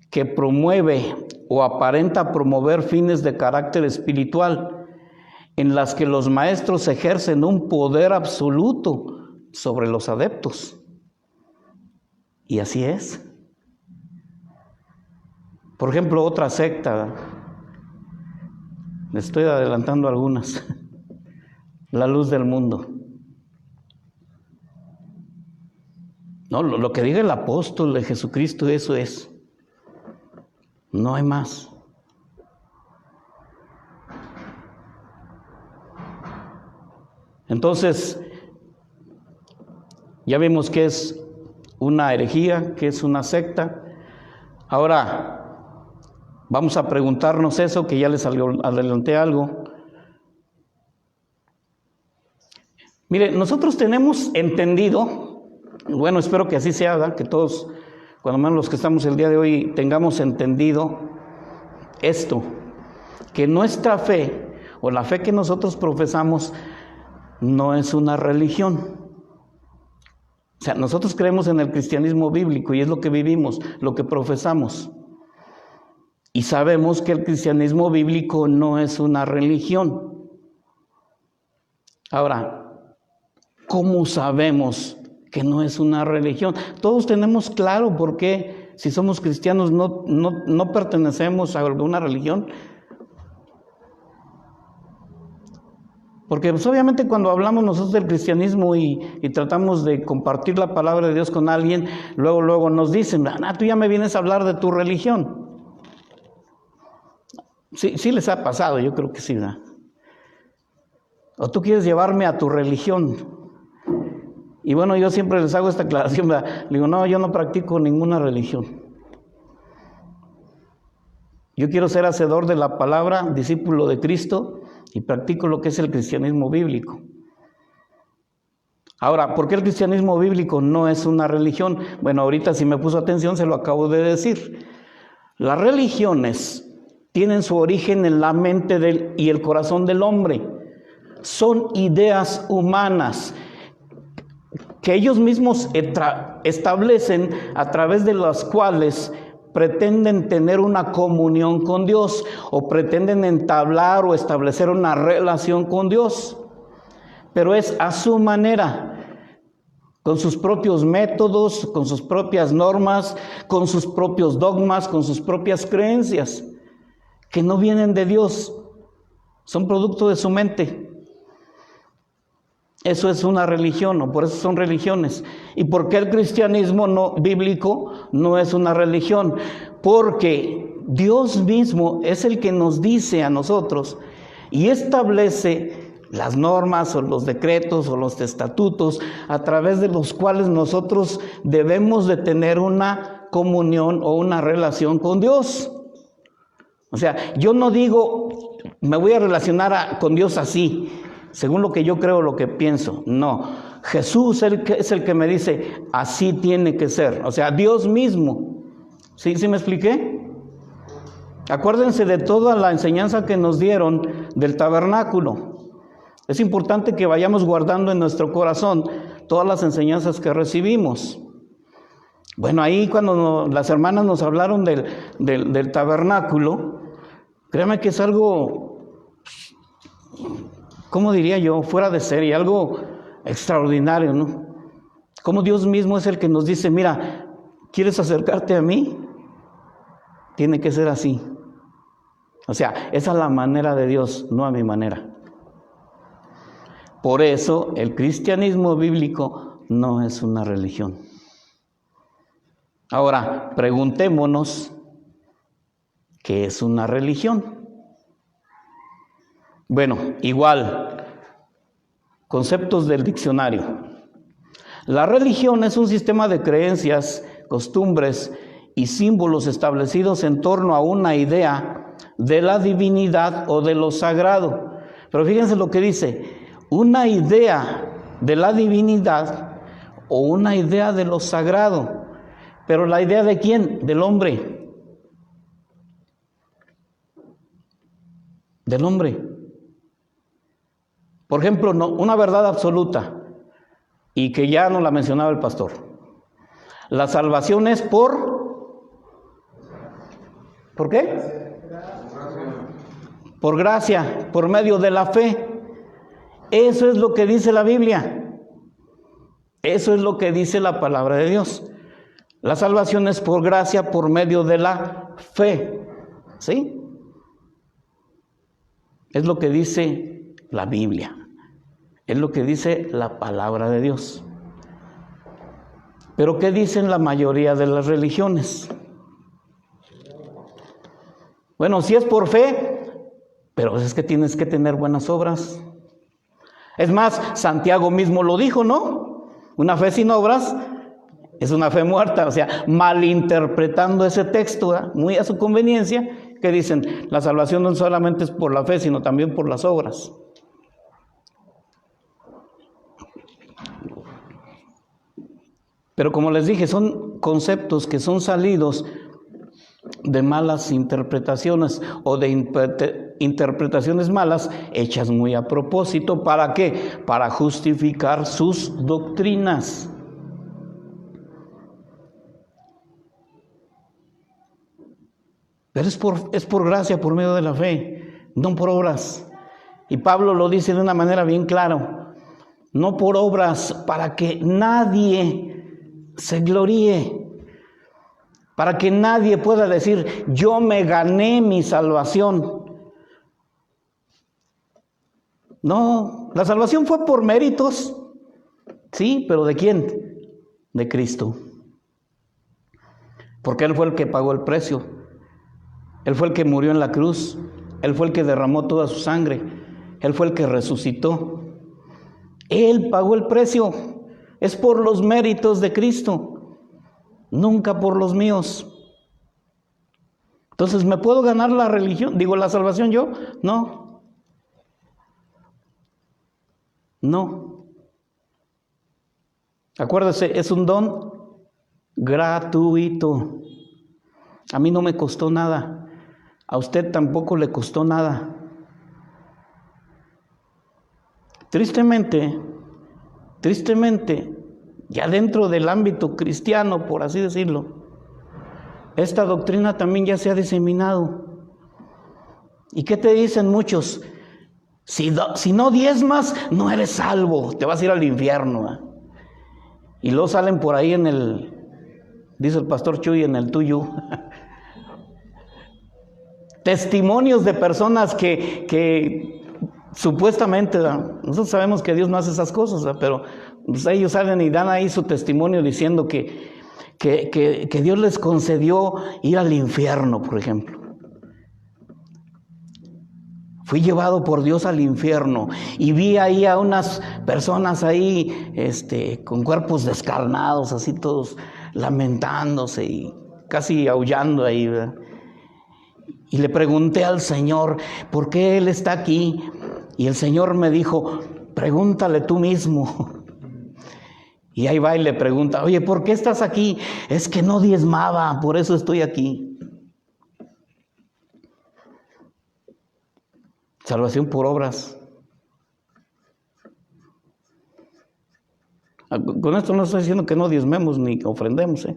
que promueve o aparenta promover fines de carácter espiritual, en las que los maestros ejercen un poder absoluto sobre los adeptos. Y así es. Por ejemplo, otra secta, les estoy adelantando algunas, la luz del mundo. No, lo que diga el apóstol de Jesucristo, eso es. No hay más. Entonces, ya vimos que es una herejía, que es una secta. Ahora, vamos a preguntarnos eso, que ya les adelanté algo. Mire, nosotros tenemos entendido, bueno, espero que así sea, ¿verdad? Que todos, cuando menos los que estamos el día de hoy, tengamos entendido esto, que nuestra fe, o la fe que nosotros profesamos, no es una religión. O sea, nosotros creemos en el cristianismo bíblico y es lo que vivimos, lo que profesamos. Y sabemos que el cristianismo bíblico no es una religión. Ahora, ¿cómo sabemos que no es una religión? Todos tenemos claro por qué, si somos cristianos, no pertenecemos a alguna religión. Porque pues, obviamente cuando hablamos nosotros del cristianismo y tratamos de compartir la palabra de Dios con alguien, luego nos dicen, tú ya me vienes a hablar de tu religión. Sí les ha pasado, yo creo que sí, ¿verdad? ¿O tú quieres llevarme a tu religión? Y bueno, yo siempre les hago esta aclaración, ¿verdad? Le digo, no, yo no practico ninguna religión. Yo quiero ser hacedor de la palabra, discípulo de Cristo, y practico lo que es el cristianismo bíblico. Ahora, ¿por qué el cristianismo bíblico no es una religión? Bueno, ahorita si me puso atención se lo acabo de decir. Las religiones tienen su origen en la mente y el corazón del hombre. Son ideas humanas que ellos mismos establecen a través de las cuales pretenden tener una comunión con Dios o pretenden entablar o establecer una relación con Dios. Pero es a su manera, con sus propios métodos, con sus propias normas, con sus propios dogmas, con sus propias creencias, que no vienen de Dios, son producto de su mente. Eso es una religión, o por eso son religiones. ¿Y por qué el cristianismo no bíblico no es una religión? Porque Dios mismo es el que nos dice a nosotros y establece las normas o los decretos o los estatutos a través de los cuales nosotros debemos de tener una comunión o una relación con Dios. O sea, yo no digo, me voy a relacionar con Dios así, según lo que yo creo, lo que pienso. No, Jesús es el que me dice, así tiene que ser. O sea, Dios mismo. ¿Sí me expliqué? Acuérdense de toda la enseñanza que nos dieron del tabernáculo. Es importante que vayamos guardando en nuestro corazón todas las enseñanzas que recibimos. Bueno, ahí cuando las hermanas nos hablaron del tabernáculo, créanme que es algo, ¿cómo diría yo? Fuera de serie, algo extraordinario, ¿no? Como Dios mismo es el que nos dice, mira, ¿quieres acercarte a mí? Tiene que ser así. O sea, esa es la manera de Dios, no a mi manera. Por eso el cristianismo bíblico no es una religión. Ahora, preguntémonos, ¿qué es una religión? Bueno, igual, conceptos del diccionario. La religión es un sistema de creencias, costumbres y símbolos establecidos en torno a una idea de la divinidad o de lo sagrado. Pero fíjense lo que dice, una idea de la divinidad o una idea de lo sagrado. Pero ¿la idea de quién? Del hombre. Del hombre. Por ejemplo, una verdad absoluta, y que ya nos la mencionaba el pastor. La salvación es ¿por qué? Por gracia, por medio de la fe. Eso es lo que dice la Biblia. Eso es lo que dice la palabra de Dios. La salvación es por gracia, por medio de la fe. ¿Sí? Es lo que dice la Biblia. Es lo que dice la palabra de Dios. Pero ¿qué dicen la mayoría de las religiones? Bueno, sí es por fe, pero es que tienes que tener buenas obras. Es más, Santiago mismo lo dijo, ¿no? Una fe sin obras es una fe muerta. O sea, malinterpretando ese texto, ¿eh? Muy a su conveniencia, que dicen, la salvación no solamente es por la fe, sino también por las obras. Pero como les dije, son conceptos que son salidos de malas interpretaciones o de interpretaciones malas hechas muy a propósito. ¿Para qué? Para justificar sus doctrinas. Pero es por gracia, por medio de la fe, no por obras. Y Pablo lo dice de una manera bien clara, no por obras, para que nadie se gloríe. Para que nadie pueda decir, yo me gané mi salvación. No, la salvación fue por méritos, sí, pero ¿de quién? De Cristo. Porque Él fue el que pagó el precio. Él fue el que murió en la cruz. Él fue el que derramó toda su sangre. Él fue el que resucitó. Él pagó el precio. Es por los méritos de Cristo, nunca por los míos. Entonces, ¿me puedo ganar la religión? Digo, la salvación yo. No. No. Acuérdese, es un don gratuito. A mí no me costó nada. A usted tampoco le costó nada. Tristemente, ya dentro del ámbito cristiano, por así decirlo, esta doctrina también ya se ha diseminado. ¿Y qué te dicen muchos? Si no diezmas, no eres salvo, te vas a ir al infierno, ¿eh? Y luego salen por ahí dice el pastor Chuy, en el tuyo, testimonios de personas que supuestamente, nosotros sabemos que Dios no hace esas cosas, pero pues ellos salen y dan ahí su testimonio diciendo que Dios les concedió ir al infierno, por ejemplo. Fui llevado por Dios al infierno y vi ahí a unas personas ahí con cuerpos descarnados, así todos lamentándose y casi aullando ahí, ¿verdad? Y le pregunté al Señor, ¿por qué Él está aquí? Y el Señor me dijo, pregúntale tú mismo. Y ahí va y le pregunta, oye, ¿por qué estás aquí? Es que no diezmaba, por eso estoy aquí. Salvación por obras. Con esto no estoy diciendo que no diezmemos ni ofrendemos, ¿eh?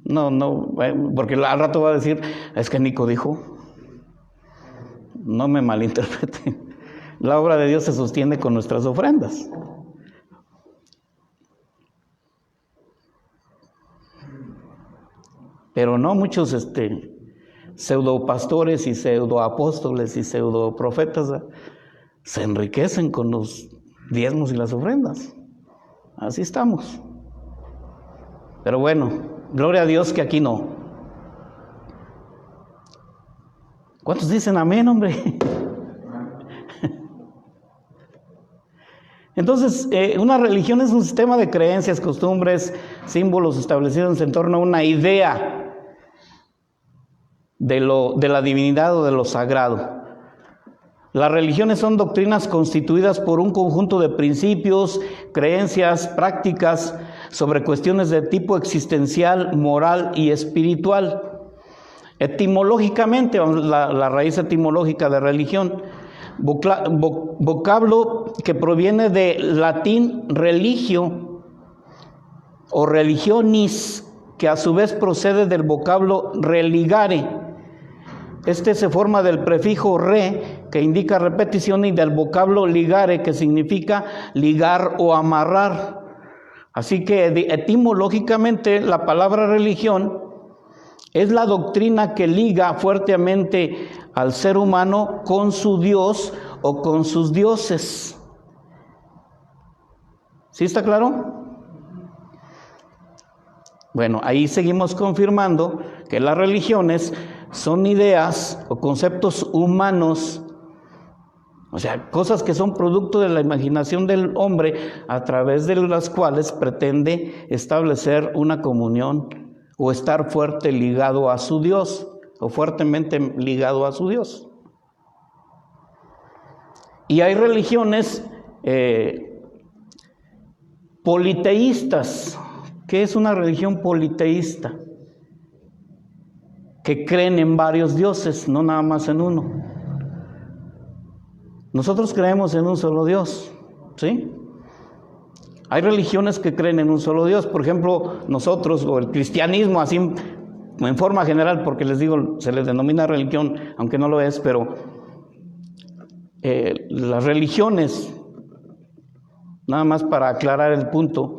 No, porque al rato va a decir, es que Nico dijo. No me malinterpreten. La obra de Dios se sostiene con nuestras ofrendas. Pero no muchos pseudopastores y pseudoapóstoles y pseudoprofetas se enriquecen con los diezmos y las ofrendas. Así estamos. Pero bueno, gloria a Dios que aquí no. ¿Cuántos dicen amén, hombre? Entonces, una religión es un sistema de creencias, costumbres, símbolos establecidos en torno a una idea de la divinidad o de lo sagrado. Las religiones son doctrinas constituidas por un conjunto de principios, creencias, prácticas sobre cuestiones de tipo existencial, moral y espiritual. Etimológicamente, la raíz etimológica de religión, vocablo que proviene del latín religio o religionis, que a su vez procede del vocablo religare. Se forma del prefijo re, que indica repetición, y del vocablo ligare, que significa ligar o amarrar. Así que etimológicamente la palabra religión es la doctrina que liga fuertemente al ser humano con su Dios o con sus dioses. ¿Sí está claro? Bueno, ahí seguimos confirmando que las religiones son ideas o conceptos humanos, o sea, cosas que son producto de la imaginación del hombre, a través de las cuales pretende establecer una comunión o estar fuerte ligado a su Dios, o fuertemente ligado a su Dios. Y hay religiones politeístas. ¿Qué es una religión politeísta? Que creen en varios dioses, no nada más en uno. Nosotros creemos en un solo Dios, ¿sí? Hay religiones que creen en un solo Dios, por ejemplo, nosotros, o el cristianismo, así en forma general, porque les digo, se les denomina religión, aunque no lo es, pero las religiones, nada más para aclarar el punto,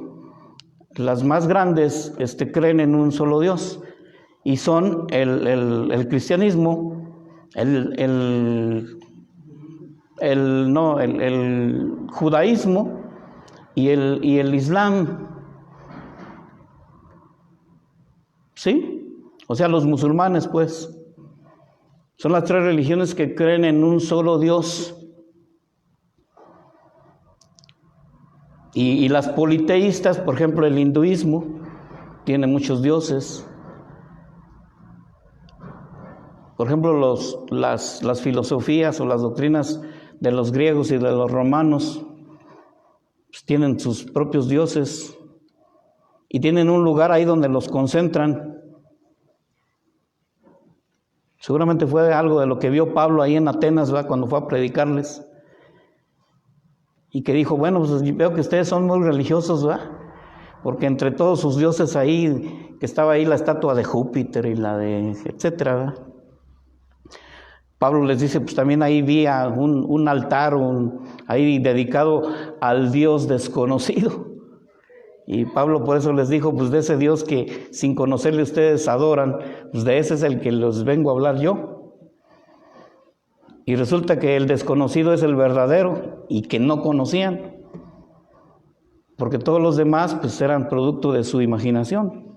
las más grandes creen en un solo Dios, y son el cristianismo, el judaísmo y el islam, ¿sí? O sea, los musulmanes, pues, son las tres religiones que creen en un solo Dios. Y las politeístas, por ejemplo, el hinduismo, tiene muchos dioses. Por ejemplo, las filosofías o las doctrinas de los griegos y de los romanos pues, tienen sus propios dioses y tienen un lugar ahí donde los concentran. Seguramente fue algo de lo que vio Pablo ahí en Atenas, ¿verdad? Cuando fue a predicarles. Y que dijo, bueno, pues veo que ustedes son muy religiosos, ¿verdad? Porque entre todos sus dioses ahí, que estaba ahí la estatua de Júpiter y la de etcétera, ¿verdad? Pablo les dice, pues también ahí vi un altar ahí dedicado al Dios desconocido. Y Pablo por eso les dijo, pues de ese Dios que sin conocerle ustedes adoran, pues de ese es el que les vengo a hablar yo. Y resulta que el desconocido es el verdadero y que no conocían, porque todos los demás pues eran producto de su imaginación.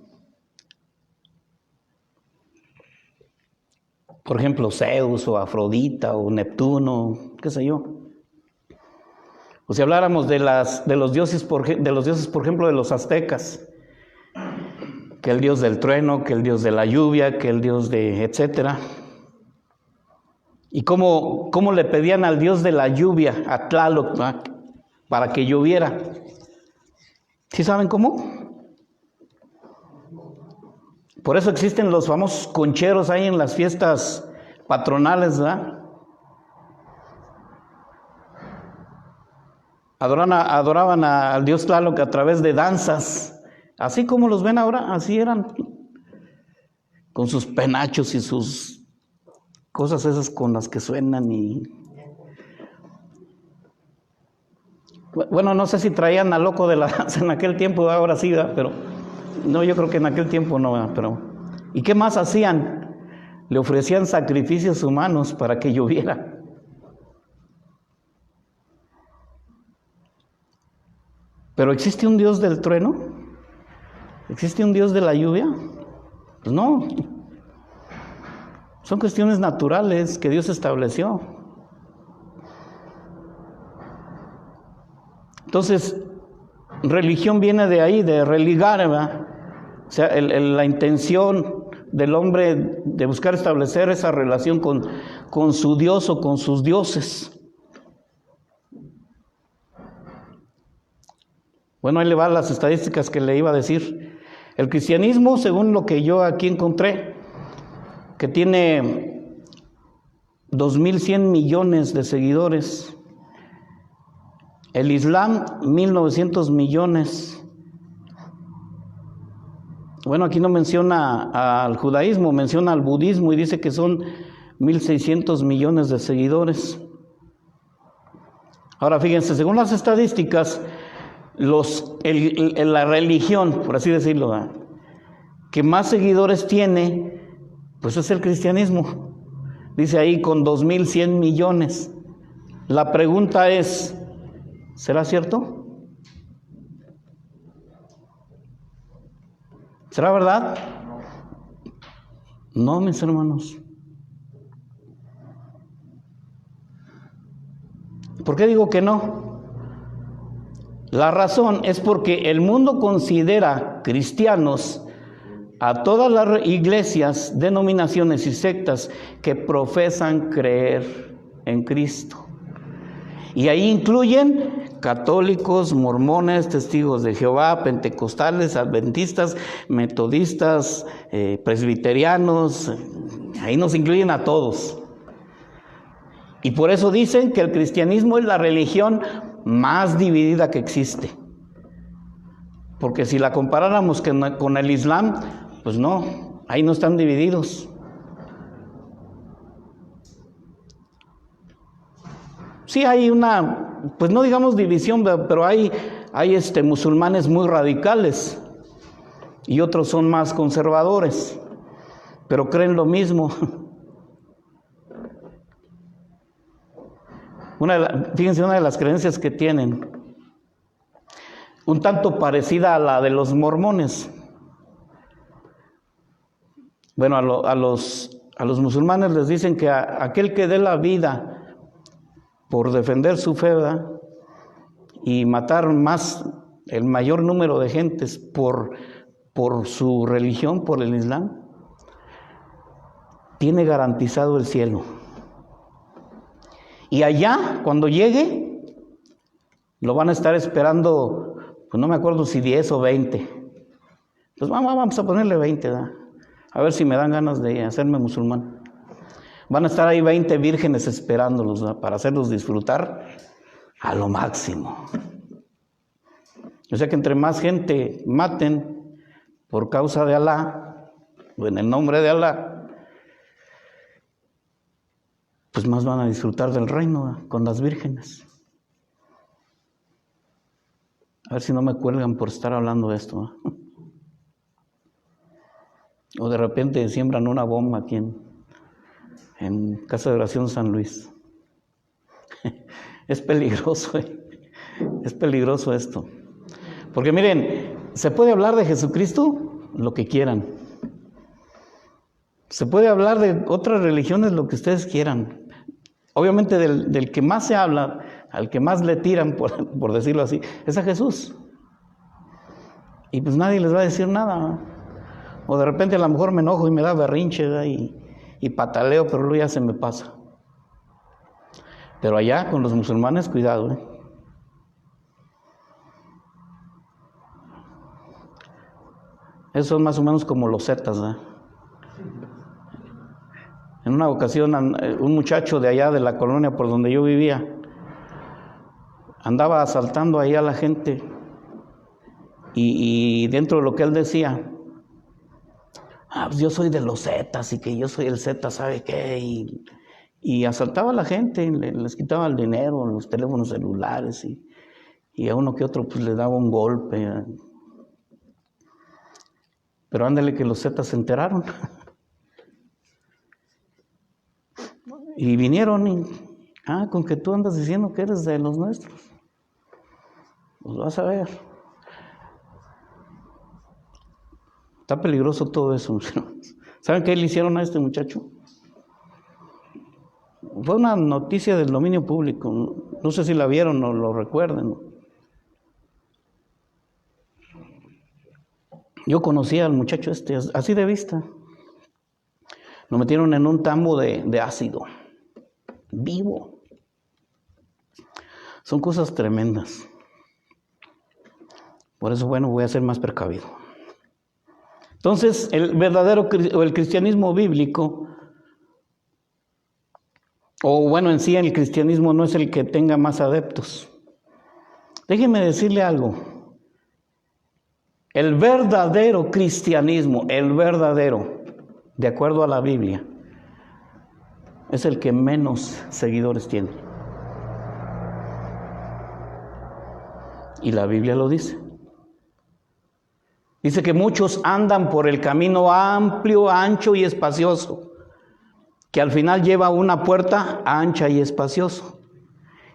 Por ejemplo, Zeus o Afrodita o Neptuno, qué sé yo. O si habláramos de los dioses, por ejemplo, de los aztecas, que el dios del trueno, que el dios de la lluvia, que el dios de etcétera. Y cómo le pedían al dios de la lluvia, a Tlaloc, ¿no? Para que lloviera. ¿Sí saben cómo? Por eso existen los famosos concheros ahí en las fiestas patronales, ¿verdad? Adoraban al dios Tlaloc a través de danzas, así como los ven ahora, así eran, con sus penachos y sus cosas esas con las que suenan y... Bueno, no sé si traían al loco de la danza en aquel tiempo, ahora sí, ¿verdad? Pero no, yo creo que en aquel tiempo no, ¿verdad? Pero ¿y qué más hacían? Le ofrecían sacrificios humanos para que lloviera. ¿Pero existe un Dios del trueno? ¿Existe un Dios de la lluvia? Pues no. Son cuestiones naturales que Dios estableció. Entonces, religión viene de ahí, de religar, ¿verdad? O sea, la intención del hombre de buscar establecer esa relación con su Dios o con sus dioses. Bueno, ahí le van las estadísticas que le iba a decir. El cristianismo, según lo que yo aquí encontré, que tiene 2.100 millones de seguidores. El Islam, 1.900 millones. Bueno, aquí no menciona al judaísmo, menciona al budismo y dice que son 1.600 millones de seguidores. Ahora fíjense, según las estadísticas, la religión, por así decirlo, que más seguidores tiene, pues es el cristianismo. Dice ahí con 2.100 millones. La pregunta es, ¿será cierto? ¿Será verdad? No, mis hermanos. ¿Por qué digo que no? La razón es porque el mundo considera cristianos a todas las iglesias, denominaciones y sectas que profesan creer en Cristo. Y ahí incluyen católicos, mormones, testigos de Jehová, pentecostales, adventistas, metodistas, presbiterianos, ahí nos incluyen a todos. Y por eso dicen que el cristianismo es la religión más dividida que existe. Porque si la comparáramos con el Islam, pues no, ahí no están divididos. Sí hay una, pues no digamos división, pero hay musulmanes muy radicales y otros son más conservadores, pero creen lo mismo. Fíjense, una de las creencias que tienen, un tanto parecida a la de los mormones. Bueno, a los musulmanes les dicen que aquel que dé la vida por defender su fe, ¿verdad? y matar el mayor número de gentes por su religión, por el Islam, tiene garantizado el cielo. Y allá, cuando llegue, lo van a estar esperando, pues no me acuerdo si 10 o 20. Pues vamos a ponerle 20, ¿verdad? A ver si me dan ganas de hacerme musulmán. Van a estar ahí 20 vírgenes esperándolos, ¿verdad? Para hacerlos disfrutar a lo máximo. O sea que entre más gente maten por causa de Alá, o en el nombre de Alá, pues más van a disfrutar del reino, ¿verdad? Con las vírgenes. A ver si no me cuelgan por estar hablando de esto, ¿verdad? O de repente siembran una bomba aquí en Casa de Oración San Luis. Es peligroso, es peligroso esto. Porque miren, se puede hablar de Jesucristo lo que quieran. Se puede hablar de otras religiones lo que ustedes quieran. Obviamente del que más se habla, al que más le tiran, por decirlo así, es a Jesús. Y pues nadie les va a decir nada, ¿no? O de repente a lo mejor me enojo y me da berrinche, ¿verdad? Y pataleo, pero luego ya se me pasa. Pero allá con los musulmanes, cuidado, ¿eh? Esos son más o menos como los zetas, ¿verdad? En una ocasión, un muchacho de allá de la colonia por donde yo vivía, andaba asaltando ahí a la gente y dentro de lo que él decía, pues yo soy de los zetas y que yo soy el zeta, ¿sabe qué? Y asaltaba a la gente, y les quitaba el dinero, los teléfonos celulares y a uno que otro pues le daba un golpe. Pero ándale que los zetas se enteraron. Y vinieron con que tú andas diciendo que eres de los nuestros. Pues vas a ver. Está peligroso todo eso. ¿Saben qué le hicieron a este muchacho? Fue una noticia del dominio público. No sé si la vieron o lo recuerden. Yo conocí al muchacho así de vista. Lo metieron en un tambo de ácido. Vivo. Son cosas tremendas. Por eso, bueno, voy a ser más precavido. Entonces, el cristianismo bíblico, o bueno, en sí el cristianismo no es el que tenga más adeptos. Déjeme decirle algo. El verdadero cristianismo, el verdadero, de acuerdo a la Biblia, es el que menos seguidores tiene. Y la Biblia lo dice. Dice que muchos andan por el camino amplio, ancho y espacioso, que al final lleva una puerta ancha y espaciosa.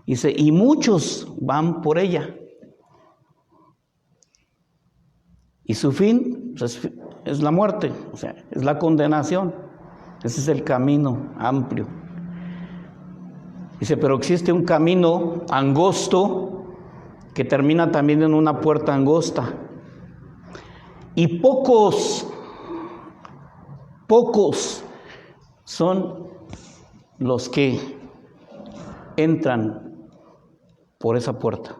Dice, y muchos van por ella. Y su fin pues, es la muerte, o sea, es la condenación. Ese es el camino amplio. Dice, pero existe un camino angosto que termina también en una puerta angosta. Y pocos son los que entran por esa puerta.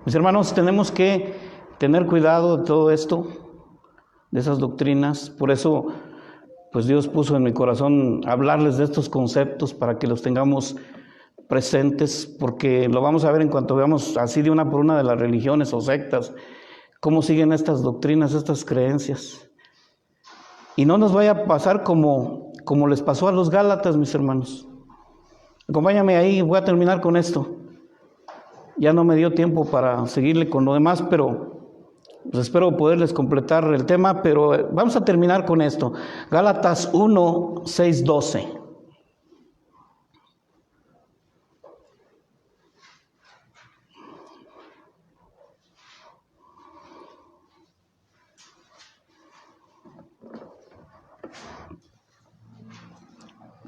Mis hermanos, tenemos que tener cuidado de todo esto, de esas doctrinas. Por eso, pues Dios puso en mi corazón hablarles de estos conceptos para que los tengamos presentes, porque lo vamos a ver en cuanto veamos así de una por una de las religiones o sectas, cómo siguen estas doctrinas, estas creencias. Y no nos vaya a pasar como les pasó a los Gálatas, mis hermanos. Acompáñame ahí, voy a terminar con esto. Ya no me dio tiempo para seguirle con lo demás, pero pues espero poderles completar el tema, pero vamos a terminar con esto. Gálatas 1, 6, 12.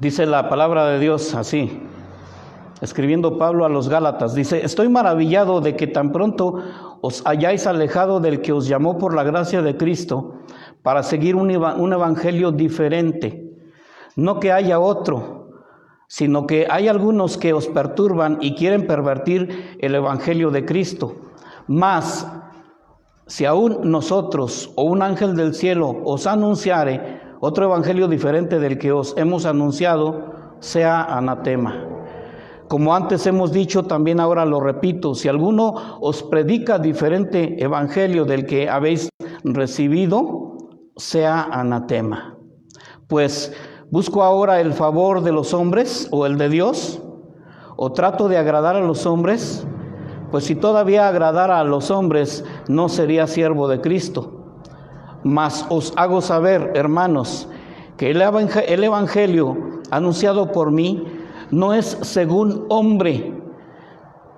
Dice la palabra de Dios así, escribiendo Pablo a los Gálatas, dice: estoy maravillado de que tan pronto os hayáis alejado del que os llamó por la gracia de Cristo para seguir un evangelio diferente. No que haya otro, sino que hay algunos que os perturban y quieren pervertir el evangelio de Cristo. Mas, si aún nosotros o un ángel del cielo os anunciare otro evangelio diferente del que os hemos anunciado, sea anatema. Como antes hemos dicho, también ahora lo repito: si alguno os predica diferente evangelio del que habéis recibido, sea anatema. Pues, ¿busco ahora el favor de los hombres o el de Dios? ¿O trato de agradar a los hombres? Pues si todavía agradara a los hombres, no sería siervo de Cristo. Mas os hago saber, hermanos, que el evangelio anunciado por mí no es según hombre,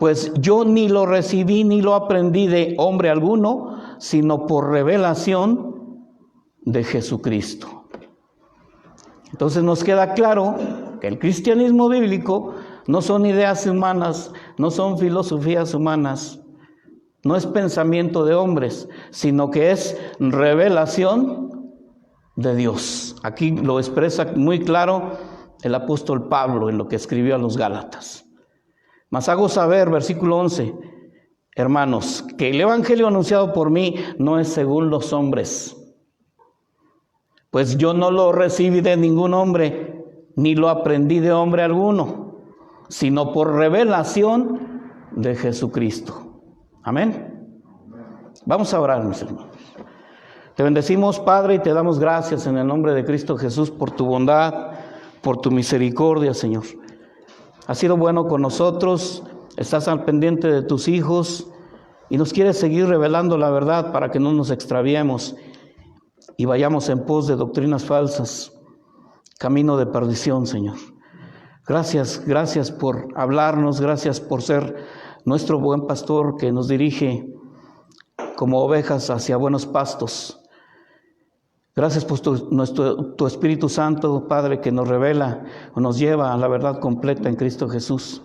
pues yo ni lo recibí ni lo aprendí de hombre alguno, sino por revelación de Jesucristo. Entonces nos queda claro que el cristianismo bíblico no son ideas humanas, no son filosofías humanas, no es pensamiento de hombres, sino que es revelación de Dios. Aquí lo expresa muy claro el apóstol Pablo en lo que escribió a los Gálatas. Mas hago saber, versículo 11, hermanos, que el evangelio anunciado por mí no es según los hombres, pues yo no lo recibí de ningún hombre, ni lo aprendí de hombre alguno, sino por revelación de Jesucristo. Amén. Vamos a orar, mis hermanos. Te bendecimos, Padre, y te damos gracias en el nombre de Cristo Jesús por tu bondad, por tu misericordia, Señor. Has sido bueno con nosotros, estás al pendiente de tus hijos y nos quieres seguir revelando la verdad para que no nos extraviemos y vayamos en pos de doctrinas falsas, camino de perdición, Señor. Gracias por hablarnos, gracias por ser nuestro buen pastor que nos dirige como ovejas hacia buenos pastos. Gracias por tu Espíritu Santo, Padre, que nos revela o nos lleva a la verdad completa en Cristo Jesús.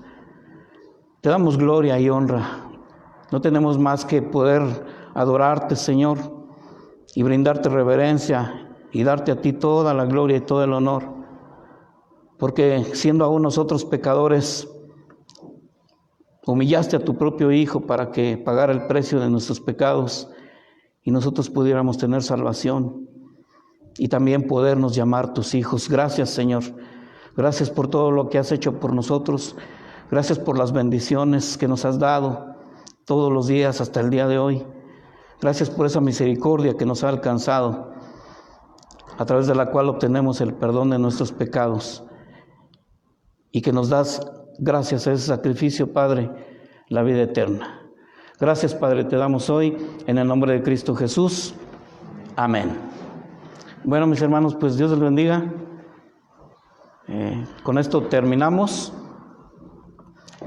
Te damos gloria y honra. No tenemos más que poder adorarte, Señor, y brindarte reverencia y darte a ti toda la gloria y todo el honor. Porque siendo aún nosotros pecadores, humillaste a tu propio Hijo para que pagara el precio de nuestros pecados y nosotros pudiéramos tener salvación y también podernos llamar tus hijos. Gracias, Señor. Gracias por todo lo que has hecho por nosotros. Gracias por las bendiciones que nos has dado todos los días hasta el día de hoy. Gracias por esa misericordia que nos ha alcanzado, a través de la cual obtenemos el perdón de nuestros pecados y que nos das, gracias a ese sacrificio, Padre, la vida eterna. Gracias, Padre, te damos hoy en el nombre de Cristo Jesús. Amén. Bueno, mis hermanos, pues Dios les bendiga. Con esto terminamos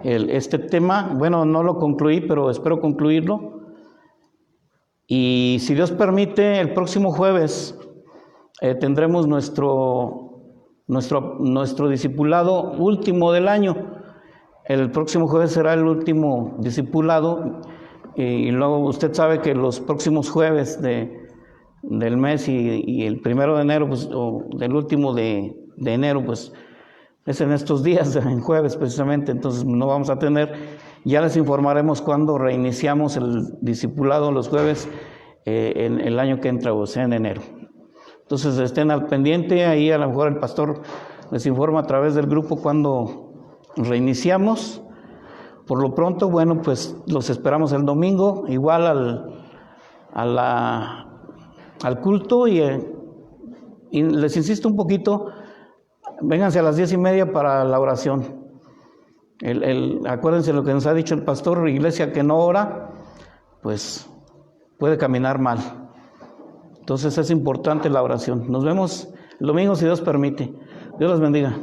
este tema. Bueno, no lo concluí, pero espero concluirlo. Y si Dios permite, el próximo jueves tendremos nuestro discipulado último del año. El próximo jueves será el último discipulado y luego usted sabe que los próximos jueves del mes y el 1 de enero, pues, o del último de enero, pues es en estos días, en jueves precisamente, entonces no vamos a tener. Ya les informaremos cuando reiniciamos el discipulado los jueves en el año que entra, o sea, en enero. Entonces estén al pendiente, ahí a lo mejor el pastor les informa a través del grupo cuando reiniciamos. Por lo pronto, bueno, pues los esperamos el domingo, igual al culto, y les insisto un poquito, vénganse a las 10:30 para la oración. Acuérdense lo que nos ha dicho el pastor: iglesia que no ora, pues puede caminar mal. Entonces es importante la oración. Nos vemos el domingo si Dios permite. Dios los bendiga.